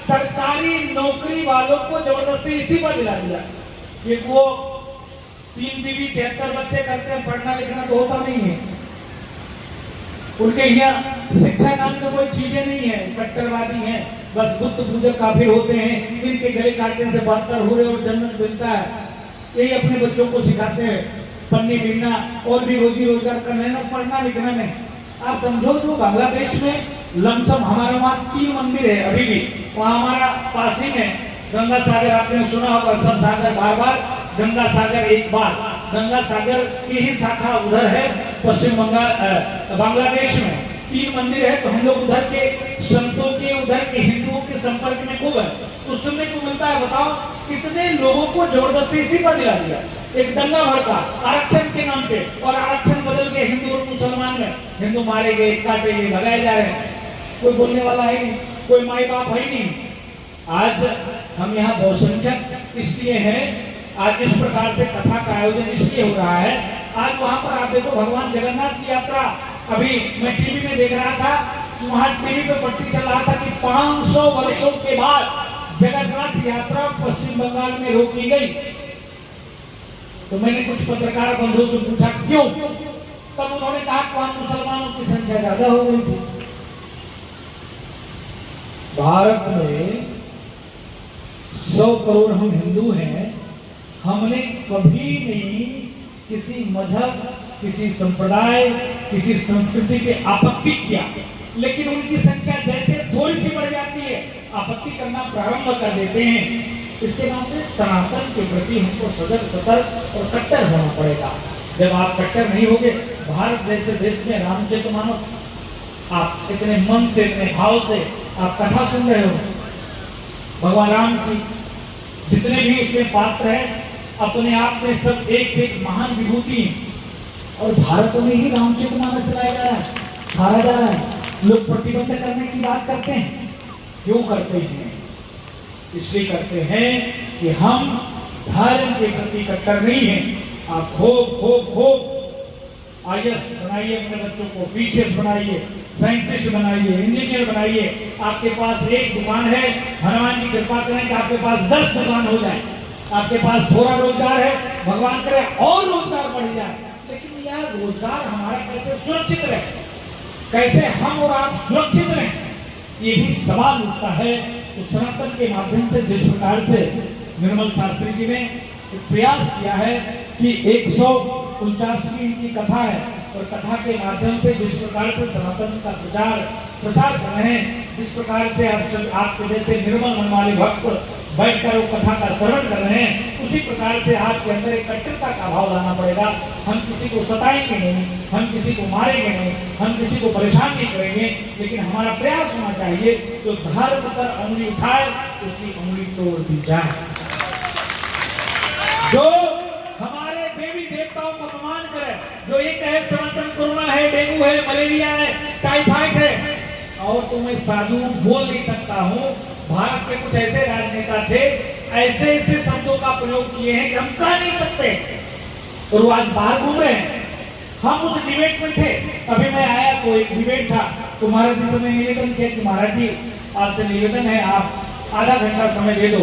सरकारी नौकरी वालों को जबरदस्ती इस्तीफा दिला दिया। ये वो 3 बीवी 73 बच्चे करते हैं, पढ़ना लिखना तो होता नहीं है, उनके यहाँ शिक्षा नाम की कोई चीजें नहीं है, कट्टरवादी है, बस बुद्ध पूजक काफिर होते हैं, इनके गले काटने से बदतर हो रहे और जन्नत मिलता है, यही अपने बच्चों को सिखाते हैं, पन्नी बिनना और भी रोजी रोजगार करना है, पढ़ना लिखना नहीं। आप समझो तो बांग्लादेश में लमसम हमारे वहाँ 3 मंदिर है अभी भी, वहाँ हमारा पास ही में गंगा सागर, आपने सुना होगा, सब सागर बार बार, गंगा सागर एक बार, गंगा सागर की ही शाखा उधर है पश्चिम बंगाल बांग्लादेश में 3 मंदिर है। तो हम लोग उधर के संतों के, उधर के हिंदुओं के संपर्क में खूब है, तो सुनने को मिलता है, बताओ कितने लोगों को जबरदस्ती इस्तीफा दिला दिया, एक दंगा भड़का आरक्षण के नाम पे, और आरक्षण बदल के हिंदू और मुसलमान में, हिंदू मारे गए, काटे गए, भगाए जा रहे हैं, कोई बोलने वाला है नहीं, कोई माई बाप है नहीं। आज हम यहाँ बहुसंख्यक इसलिए है, आज इस प्रकार से कथा का आयोजन इसलिए हो रहा है। आज वहां पर आप देखो भगवान जगन्नाथ की यात्रा, अभी मैं टीवी में देख रहा था कि वहां टीवी पे पट्टी चल रहा था कि 500 वर्षों के बाद जगन्नाथ यात्रा पश्चिम बंगाल में रोकी गई। तो मैंने कुछ पत्रकार बंधुओं से पूछा क्यों, तब उन्होंने कहा कि वहां मुसलमानों की संख्या ज्यादा हो गई थी। भारत में 100 करोड़ हम हिंदू हैं, हमने कभी नहीं किसी मजहब, किसी संप्रदाय, किसी संस्कृति पे आपत्ति किया, लेकिन उनकी संख्या जैसे थोड़ी सी बढ़ जाती है आपत्ति करना प्रारंभ कर देते हैं। इसके नाम से सनातन के प्रति हमको सजग, सतर्क और कट्टर होना पड़ेगा। जब आप कट्टर नहीं होगे, भारत जैसे देश में रामचरितमानस आप इतने मन से, इतने भाव से आप कथा सुन रहे हो, भगवान राम की जितने भी उसमें पात्र हैं अपने आप में सब एक से एक महान विभूति, और भारत में ही रामचरितमानस चलाया जा रहा है, हारा जा रहा है। लोग प्रतिबंध करने की बात करते हैं, क्यों करते हैं? इसलिए करते हैं कि हम धर्म के प्रति कट्टर नहीं हैं। आप खूब आईएएस बनाइए, अपने बच्चों को बीसीएस बनाइए, साइंटिस्ट बनाइए, इंजीनियर बनाइए। आपके पास एक दुकान है, हनुमान जी कृपा करें कि आपके पास 10 दुकान हो जाए, आपके पास थोड़ा रोजगार है, भगवान करे और रोजगार बढ़ जाए, लेकिन यह रोजगार हमारा कैसे सुरक्षित रहे, कैसे हम और आप सुरक्षित रहें, ये भी सवाल उठता है। तो सनातन के माध्यम से जिस प्रकार से निर्मल शास्त्री जी ने प्रयास किया है कि 149वीं इनकी कथा है, और कथा के माध्यम से जिस प्रकार से सनातन का प्रसार कर रहे हैं, जिस प्रकार से आपके जैसे निर्मल मन वाले भक्त बैठकर वो कथा का श्रवण कर रहे हैं, उसी प्रकार से आपके अंदर एक कट्टरता का भाव लाना पड़ेगा। हम किसी को सताएंगे नहीं, हम किसी को मारेंगे नहीं, हम किसी को परेशान नहीं करेंगे, लेकिन हमारा प्रयास होना चाहिए जो धर्म पर उंगली उठाए उसकी उंगली तोड़ दी जाए। जो हमारे देवी देवताओं का अपमान करे, जो ये कहे सनातन कोरोना है, डेंगू है, मलेरिया है, टाइफाइड है, और तो मैं साधु बोल नहीं सकता हूँ। भारत के कुछ ऐसे राजनेता थे, ऐसे ऐसे शब्दों का प्रयोग किए हैं कि हम कह नहीं सकते, और वो आज बाहर घूम रहे हैं। हम उस डिबेट में थे, अभी मैं आया तो एक डिबेट था, तो महाराज जी से मैं निवेदन किया कि महाराज जी आपसे निवेदन है, आप आधा घंटा समय दे दो,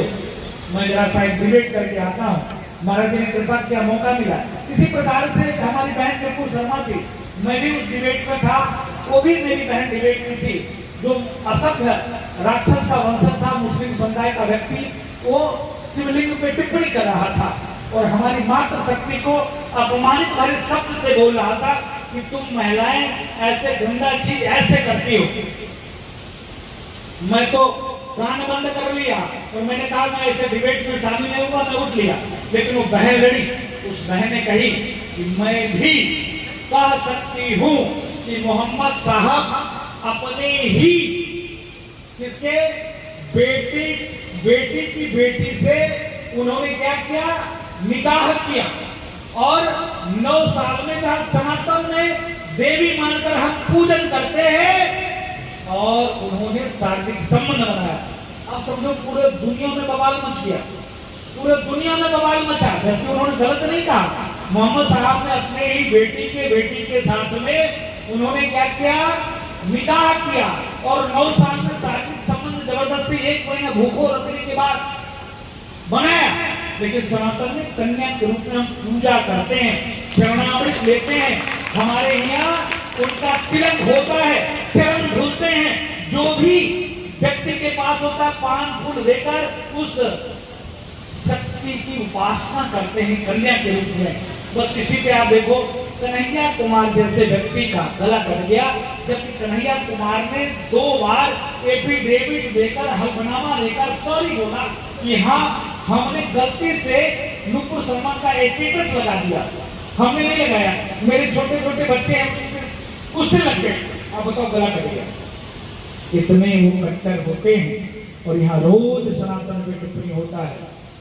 मैं जरा सा एक डिबेट करके आता हूँ। महाराज जी ने कृपा किया, मौका मिला। इसी प्रकार से हमारी बहन नुपुर शर्मा थी, मैं भी उस डिबेट में था, वो भी मेरी बहन डिबेट में थी। जो असभ्य राक्षस का वंशज था, मुस्लिम समुदाय का व्यक्ति, वो शिवलिंग पे टिप्पणी कर रहा था और हमारी मातृ शक्ति को अपमानित भरे शब्द से बोल रहा था कि तुम महिलाएं ऐसे गंदा चीज ऐसे करती हो। मैं तो कान बंद कर लिया और मैंने कहा मैं ऐसे डिबेट में शामिल नहीं हुआ, मैं उठ लिया। लेकिन वो बहन लड़ी, उस बहन ने कही कि मैं भी कह सकती हूँ कि मोहम्मद साहब अपने ही किसके बेटी की बेटी से उन्होंने क्या किया, निकाह किया। और 9 साल में जहां सनातन में देवी मानकर हम पूजन करते हैं और उन्होंने शारीरिक संबंध बनाया। अब समझो पूरे दुनिया में बवाल मच गया, पूरे दुनिया में बवाल मचा, जबकि उन्होंने गलत नहीं कहा। मोहम्मद साहब ने अपने ही बेटी के साथ में उन्होंने क्या किया, निकाह किया और 9 साल में शारीरिक संबंध जबरदस्ती 1 महीना भूखो रखने के बाद बनाया। लेकिन सनातन में कन्या के रूप में हम पूजा करते हैं, चरणामृत लेते हैं, हमारे यहाँ उनका तिलक होता है, चरण धुलते हैं। जो भी व्यक्ति के पास होता है पान फूल देकर उस शक्ति की उपासना करते हैं कन्या के रूप में। बस इसी पे आप देखो, कन्हैया कुमार जैसे व्यक्ति का गला कट गया, जबकि कन्हैया कुमार ने 2 बार एफिडेविट देकर, हल्फनामा देकर सॉरी बोला कि हाँ हमने गलती से नुपुर शर्मा का स्टेटस लगा दिया, हमने नहीं लगाया, मेरे छोटे छोटे बच्चे हैं उससे लग गए। अब बताओ गला कट गया। इतने वो कट्टर होते हैं और यहाँ रोज सनातन पे टिप्पणी होता है,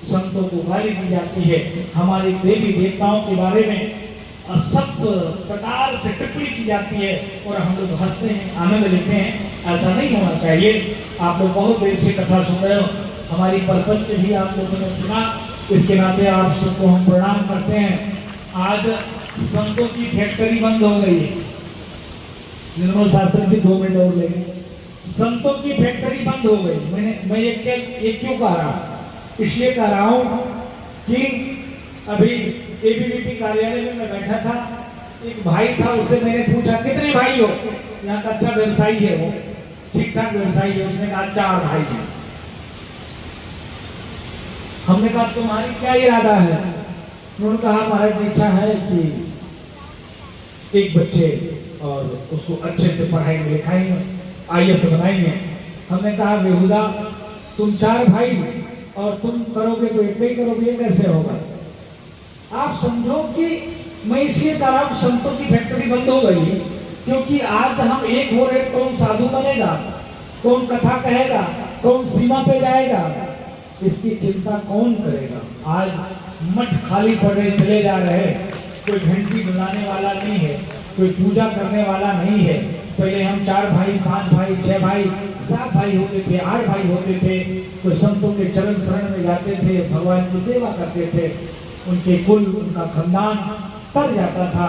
संतों को गाली दी जाती है, हमारे देवी देवताओं के बारे में सब प्रकार से टिप्पणी की जाती है और हम लोग हंसते हैं, आनंद लेते हैं। ऐसा नहीं होना चाहिए। आप लोग बहुत देर से कथा सुन रहे हो, हमारी प्रपंच भी आप लोगों ने सुना, इसके नाते आप सबको हम प्रणाम करते हैं। आज संतों की फैक्ट्री बंद हो गई है। निर्मल शास्त्री जी 2 मिनट और लेंगे। संतों की फैक्ट्री बंद हो गई। मैं ये क्यों कह रहा हूँ, इसलिए कह रहा हूँ कि अभी एबीवीपी कार्यालय में मैं बैठा था, एक भाई था, उससे मैंने पूछा कितने भाई हो, यहाँ का अच्छा व्यवसायी है, वो ठीक ठाक व्यवसायी है। उसने कहा 4 भाई हैं। हमने कहा तुम्हारी क्या इरादा है? उन्होंने कहा हमारी इच्छा है कि एक बच्चे और उसको अच्छे से पढ़ाएंगे लिखाएंगे, IAS बनाएंगे। हमने कहा बेहुदा, तुम 4 भाई और तुम करोगे तो एक ही करोगे, कैसे होगा? आप समझो कि मैं इसलिए कह रहा हूं संतों की फैक्ट्री बंद हो गई क्योंकि आज हम एक हो रहे, कौन साधु बनेगा, कौन कथा कहेगा, कौन सीमा पे जाएगा, इसकी चिंता कौन करेगा? आज मठ खाली पड़े चले जा रहे, कोई घंटी बुलाने वाला नहीं है, कोई पूजा करने वाला नहीं है। पहले हम 4 भाई, 5 भाई, 6 भाई, 7 भाई होते थे, 8 भाई होते थे, तो संतों के चरण शरण में जाते थे, भगवान की सेवा करते थे, उनके कुल, उनका खानदान तर जाता था।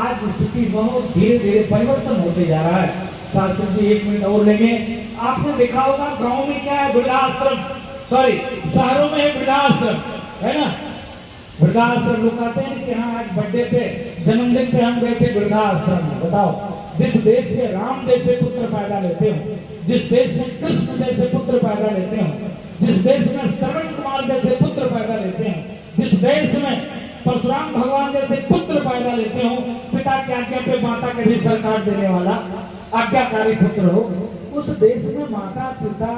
आज स्थिति बहुत धीरे धीरे परिवर्तन होते जा रहा है। शास्त्री जी 1 मिनट और लेंगे। आपने देखा होगा गाँव में क्या है, वृद्धाश्रम, सॉरी शहरों में है वृद्धाश्रम, है ना? वृद्धाश्रम लोग कहते हैं कि हाँ आज बर्थडे पे, जन्मदिन पे हम गए थे वृद्धाश्रम में। बताओ, जिस देश में राम जैसे पुत्र पैदा लेते हो, जिस देश में कृष्ण जैसे पुत्र पैदा लेते हो, जिस देश में श्रवण कुमार जैसे पुत्र पैदा लेते हैं, जिस देश में परशुराम भगवान जैसे पुत्र पैदा लेते हो, पिता की आज्ञा पे माता के भी सरकार देने वाला आज्ञाकारी पुत्र हो, उस देश में माता पिता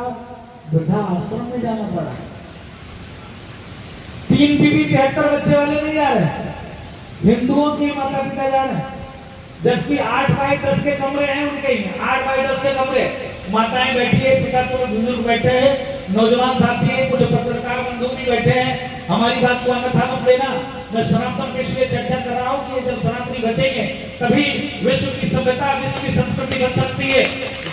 वृद्धाश्रम में जाना पड़ा। 3 बीबी 73 बच्चे वाले नहीं जा रहे, हिंदुओं के माता पिता जा रहे हैं। जबकि 8 बाई 10 के कमरे हैं उनके ही, 8 बाई 10 के कमरे, माताएं बैठी है, पिता तो बुजुर्ग बैठे हैं, नौजवान साथी है, कुछ पत्रकार बंधु भी बैठे हैं। हमारी बात को अन्यथा मत लेना। मैं सनातन के इसलिए चर्चा कर रहा हूँ कि जब सनातनी बचेंगे तभी विश्व की सभ्यता, विश्व की संस्कृति बच सकती है।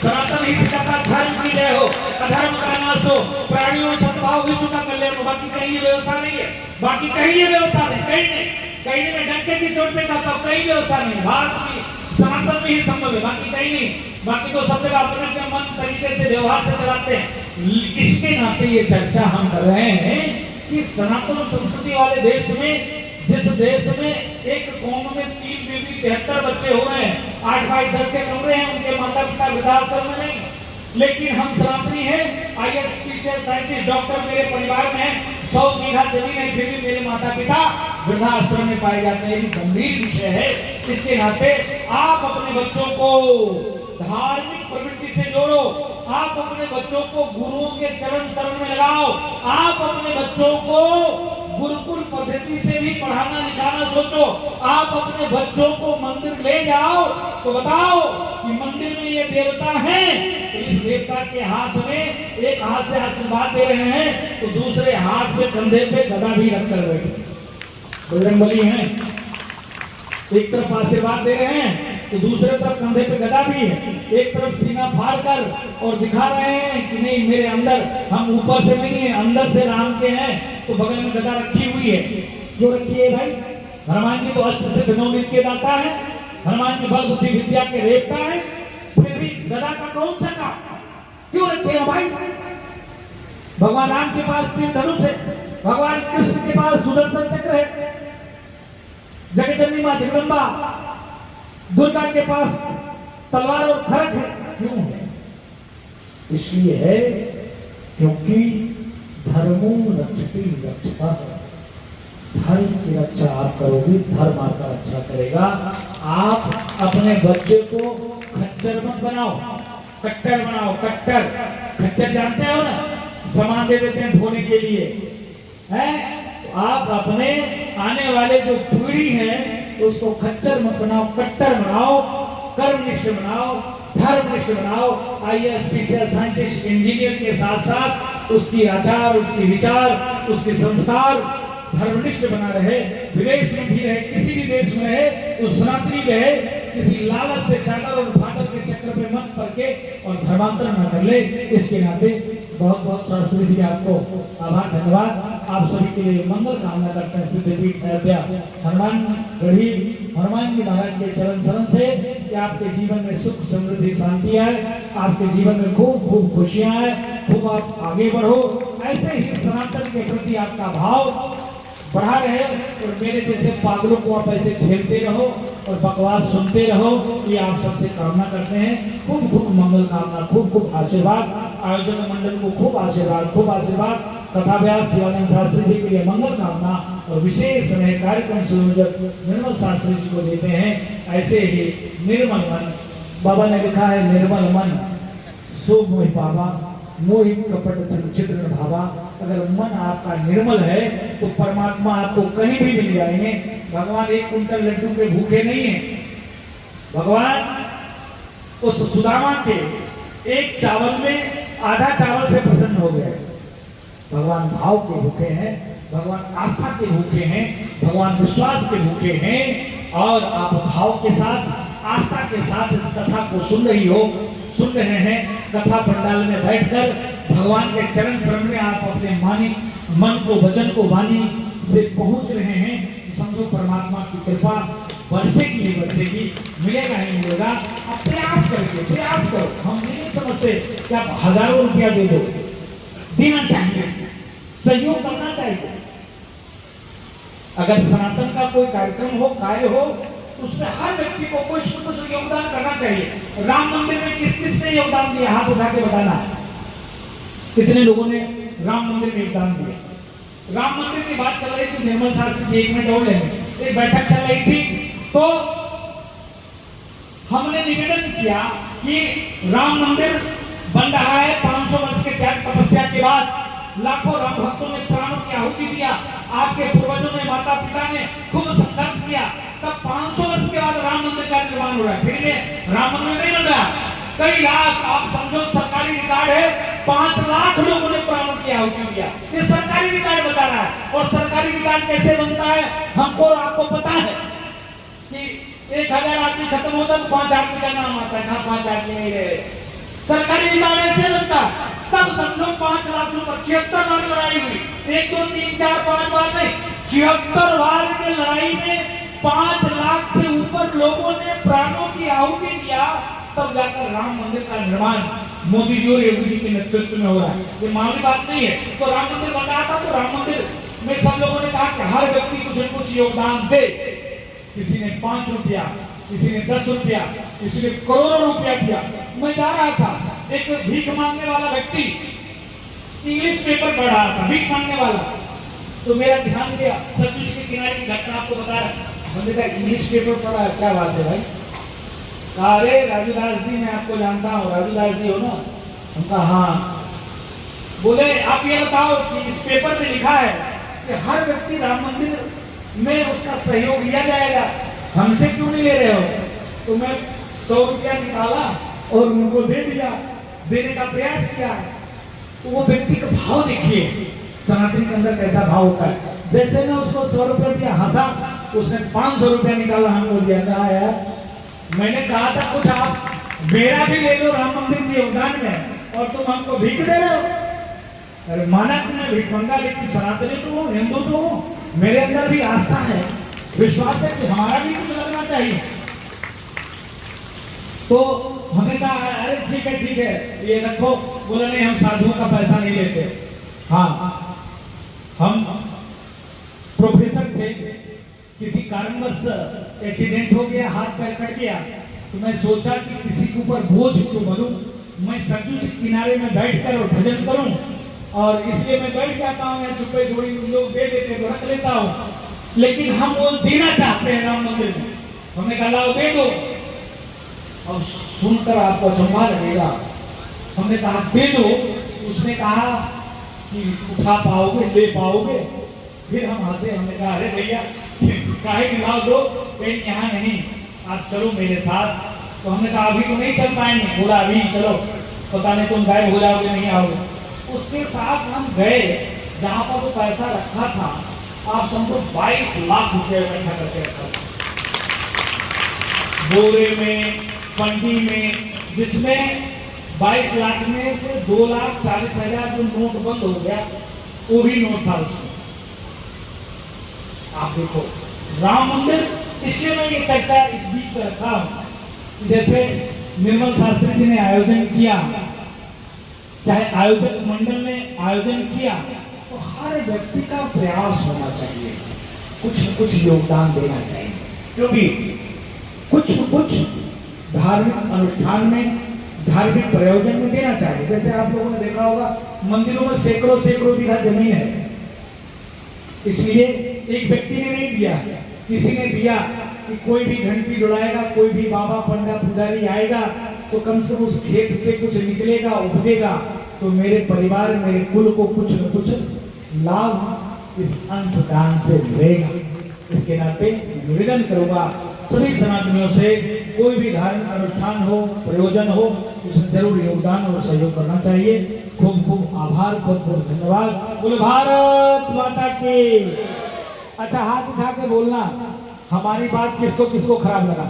सनातन ही सिखाता धर्म की जय हो, अधर्म का नाश हो, प्राणियों सद्भाव, विश्व का कल्याण हो। बाकी कहीं ये व्यवस्था नहीं है, बाकी कहीं ये व्यवस्था नहीं, कहीं नहीं, कहीं नहीं। मैं डंके की चोट पे कहता हूँ, कहीं व्यवस्था नहीं। भारत की सनातन में ही संभव है, बाकी कहीं नहीं। बाकी तो सब जगह अपने अपने मन तरीके से व्यवहार से चलाते हैं। इसके नाते ये चर्चा हम कर रहे हैं कि सनातन संस्कृति वाले देश में, जिस देश में एक कौम में 3 बेबी 73 बच्चे हो रहे हैं, 8 बाई 10 के कमरे हैं, उनके माता पिता वृद्धाश्रम में नहीं, लेकिन हम सनातनी हैं, IAS पीसीएस साइंटिस्ट डॉक्टर मेरे परिवार में 100 बीघा जमीन है, फिर भी मेरे माता पिता वृद्धाश्रम में पाए जाते हैं। ये गंभीर विषय है। इसके नाते आप अपने बच्चों को धार्मिक प्रवृत्ति से जोड़ो, आप अपने बच्चों को गुरुओं के चरण शरण में लगाओ, आप अपने बच्चों को गुरुकुल पद्धति से भी पढ़ाना लिखाना सोचो, आप अपने बच्चों को मंदिर ले जाओ तो बताओ कि मंदिर में ये देवता है, तो इस देवता के हाथ में एक हाथ से आशीर्वाद दे रहे हैं तो दूसरे हाथ में कंधे पे गदा भी रखकर बैठे बजरंगबली हैं, एक तरफ आशीर्वाद दे रहे हैं तो दूसरे तरफ कंधे पे गदा भी है, एक तरफ सीना फाड़ कर और दिखा रहे हैं कि नहीं मेरे अंदर, हम ऊपर से नहीं है अंदर से राम के हैं, तो बगल में गदा रखी हुई है। क्यों रखी है भाई? हनुमान जी तो अष्ट सिद्धि नौ निधि के दाता है, हनुमान जी बल बुद्धि विद्या के रेखता है, फिर भी गदा का कौन सा काम क्यों रखे हैं भाई? भगवान राम के पास 3 धनुष है, भगवान कृष्ण के पास सुदर्शन चक्र है, जगजननी मां जगदम्बा दुर्गा के पास तलवार और खड़ग है। क्यों है? इसलिए है क्योंकि धर्मो रक्षति रक्षता, धर्म की रक्षा आप करोगे, धर्म आपका रक्षा करेगा। आप अपने बच्चे को खच्चर मत बनाओ, कट्टर बनाओ। कट्टर, खच्चर जानते हो ना, सामान दे देते हैं धोने के लिए, है? तो आप अपने आने वाले जो पीढ़ी है उसको खच्चर मत बनाओ, कट्टर बनाओ, कर्मनिष्ठ बनाओ, धर्मनिष्ठ बनाओ। IAS पीसीएस साइंटिस्ट इंजीनियर के साथ साथ उसकी आचार, उसकी विचार, उसके संस्कार धर्मनिष्ठ बना रहे, विदेश में भी रहे, किसी भी देश में रहे तो सनातनी रहे, किसी लालच से चादर और फाटक के चक्कर पे मत पड़ के और धर्मांतर न कर ले। इसके नाते बहुत बहुत शास्त्री जी आपको आभार, धन्यवाद। आप सभी के लिए मंगल कामना करते हैं। सिद्धपीठ अयोध्या हनुमान गढ़ी हनुमान जी महाराज के चरण शरण से कि आपके जीवन में सुख समृद्धि शांति आए, आपके जीवन में खूब खूब खुशियां आए, खूब आप आगे बढ़ो, ऐसे ही सनातन के प्रति आपका भाव बढ़ा रहे और मेरे जैसे पागलों को आप ऐसे झेलते रहो और बकवास सुनते रहो, ये आप सबसे कामना करते हैं। खूब खूब मंगल कामना, खूब खूब आशीर्वाद, आयोजन मंडल को खूब आशीर्वाद, खूब आशीर्वाद। कथा व्यास शिवानंद शास्त्री जी के लिए मंगल कामना और विशेष कार्यक्रम संयोजक निर्मल शास्त्री जी को देते हैं। ऐसे ही निर्मल मन, बाबा ने लिखा है निर्मल मन शुभ मोहि पावा, मोहि कपट चित्र भावा। अगर मन आपका निर्मल है तो परमात्मा आपको कहीं भी मिल जाएंगे। भगवान 1 कुंटल लड्डू के भूखे नहीं है, भगवान उस सुदामा के एक चावल में आधा चावल से प्रसन्न हो गए। भगवान भाव के भूखे हैं, भगवान आस्था के भूखे हैं, भगवान विश्वास के भूखे हैं। और आप भाव के साथ, आस्था के साथ कथा को सुन रहे हैं। कथा पंडाल में बैठकर भगवान के चरण शरण में आप अपने मन को, वचन को वाणी से पहुंच रहे हैं। समझो परमात्मा की कृपा बरसेगी, मिलेगा ही मिलेगा। अब प्रयास करो। हम नहीं समझते कि आप हजारों रुपया दे दो, देना चाहिए, सहयोग करना चाहिए। अगर सनातन का कोई कार्यक्रम हो, कार्य हो, उसमें हर व्यक्ति को कुछ न कुछ योगदान करना चाहिए। राम मंदिर में किस ने योगदान दिया? हाथ उठा के बताना, कितने लोगों ने राम मंदिर में योगदान दिया? राम मंदिर की बात चल रही थी, निर्मल शास्त्री जी 1 मिनट और लेंगे। एक बैठक चल रही थी तो हमने निवेदन किया कि राम मंदिर बन रहा है, 500 वर्ष के त्याग तपस्या के बाद लाखों राम भक्तों ने प्राणों की आहुति दिया, आपके पूर्वजों ने, माता पिता ने खूब संघर्ष किया, तब 500 वर्ष के बाद राम मंदिर का निर्माण हो रहा है। फिर राम मंदिर नहीं बन रहा, कई लाख, आप समझो सरकारी रिकॉर्ड है, 5 लाख लोगों ने प्राणों की आहुति दिया। ये सरकारी रिकॉर्ड बता रहा है। और सरकारी रिकॉर्ड कैसे बनता है हमको और आपको पता है कि 1000 आदमी खत्म होता तो 5 आदमी का नाम आता है, कहां 5 आदमी नहीं रहे। सरकारी रिकॉर्ड ऐसे बनता, तब समझो 5 लाख से 76 बार लड़ाई हुई, 1 2 3 4 5 बार नहीं, 76 बार की लड़ाई में 5 लाख से ऊपर लोगों ने प्राणों की आहुति दिया, तब जाकर राम मंदिर का निर्माण मोदी जी और योगी जी के नेतृत्व में हो रहा है, ये मामूली बात नहीं है। तो राम मंदिर बन रहा था, तो राम मंदिर में सब लोगों ने कहा कि हर व्यक्ति कुछ न कुछ योगदान दे। किसी ने 5 रुपया, किसी ने 10 रुपया, किसी ने करोड़ों रुपया दिया। मैं जा रहा था, एक भीख मांगने वाला व्यक्ति इंग्लिश पेपर पढ़ रहा था, भीख मांगने वाला। तो मेरा ध्यान गया, सतलुज के किनारे की घटना आपको बता रहा। मैंने कहा इंग्लिश पेपर पढ़ा, क्या बात है भाई? अरे राजू दास जी, मैं आपको जानता हूँ, राजू दास जी हो ना? हम कहा हाँ। बोले आप ये बताओ कि इस पेपर में लिखा है कि हर व्यक्ति राम मंदिर में उसका सहयोग लिया जाएगा, हमसे क्यों नहीं ले रहे हो? तो मैं 100 रुपया निकाला और उनको दे दिया, देने का प्रयास किया। तो वो व्यक्ति का भाव देखिए, सनातन के अंदर कैसा भाव होता है। जैसे मैं उसको 100 रुपया दिया, हंसा, उसने 500 रुपया निकाला, हमको दिया। कहा यार, मैंने कहा था कुछ आप मेरा भी ले लो राम मंदिर के योगदान में, और तुम हमको भीख दे रहे हो। अरे माना कि मैं भिखमंगा, लेकिन सनातनी तो हूँ, हिंदू तो हूँ, मेरे अंदर भी आस्था है, विश्वास है कि हमारा भी कुछ लगना चाहिए। तो हमने कहा अरे ठीक है, ये रखो। बोला नहीं, हम साधुओं का पैसा नहीं लेते। हाँ, हम प्रोफेसर थे, किसी कारणवश एक्सीडेंट हो गया, हाथ पैर कट गया, तो मैं सोचा कि किसी के ऊपर बोझ क्यों बनूं, मैं सतलुज किनारे में बैठकर और भजन करूं, और इसलिए मैं बैठ जाता हूं, या चुप्पे जोड़ी लोग दे देते तो रख लेता हूं। लेकिन हम वो देना चाहते हैं राम मंदिर में। हमने कहा लाओ दे दो। अब सुनकर आपको अचंभा लगेगा, हमने कहा दे दो। उसने कहा कि उठा पाओगे, ले पाओगे? फिर हम हंसे, हमने कहा अरे भैया काहे कि लाओ दो, कहीं यहाँ नहीं, आप चलो मेरे साथ। तो हमने कहा अभी तो नहीं चल पाएंगे। बोला अभी चलो, पता नहीं तुम गायब हो जाओगे, नहीं आओगे। उसके साथ हम गए जहाँ पर वो पैसा रखा था, आप समझो 22 लाख रुपए इकट्ठा करके रखा था बोरे में, पंडी में, जिसमें 22 लाख में से 2,40,000 जो नोट बंद हो गया, वो भी नोट था उसमें। आप देखो राम मंदिर, इसलिए मैं ये चर्चा इस बीच में रखा हूं। जैसे निर्मल शास्त्री जी ने आयोजन किया, चाहे आयोजक मंडल ने आयोजन किया, तो हर व्यक्ति का प्रयास होना चाहिए, कुछ न कुछ योगदान देना चाहिए, क्योंकि कुछ न कुछ धार्मिक अनुष्ठान में, धार्मिक प्रयोजन में देना चाहिए। जैसे आप लोगों ने देखा होगा, मंदिरों में सैकड़ों सैकड़ों बीघा जमीन है, इसलिए एक व्यक्ति ने नहीं दिया, किसी ने दिया कि कोई भी घंटी डुलाएगा, कोई भी बाबा पंडा पुजारी आएगा, तो कम से कम उस खेत से कुछ निकलेगा, उपजेगा, तो मेरे परिवार, मेरे कुल को कुछ न कुछ लाभ इस अंशदान से मिलेगा। इसके नाते निवेदन करूंगा सभी सनातनियों से, कोई भी धार्मिक अनुष्ठान हो, प्रयोजन हो, उसमें जरूर योगदान और सहयोग करना चाहिए। खूब खूब आभार, बहुत बहुत धन्यवाद। बोलो भारत माता की। अच्छा, हाथ उठा के बोलना, हमारी बात किसको किसको खराब लगा?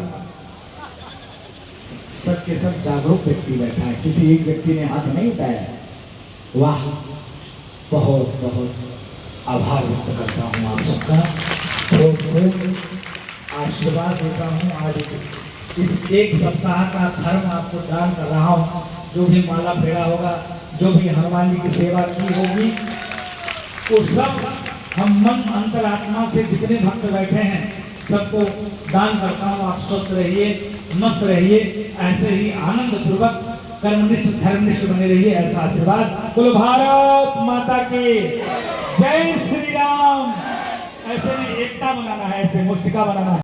सब के सब जागरूक व्यक्ति बैठा है, किसी एक व्यक्ति ने हाथ नहीं उठाया। वाह, बहुत बहुत आभार व्यक्त करता हूँ आप सबका, बहुत बहुत आशीर्वाद देता हूँ। आज इस एक सप्ताह का धर्म आपको दान कर रहा हूँ। जो भी माला फेरा होगा, जो भी हनुमान जी की सेवा की होगी, वो सब हम मन अंतरात्मा से जितने भक्त बैठे हैं सबको दान करता हूँ। आप स्वस्थ रहिए, मस्त रहिए, ऐसे ही आनंद पूर्वक कर्मनिष्ठ धर्मनिष्ठ बने रहिए, ऐसा आशीर्वाद। बोलो भारत माता की जय श्री राम। ऐसे नहीं, एकता बनाना है, ऐसे मुष्टिका बनाना है।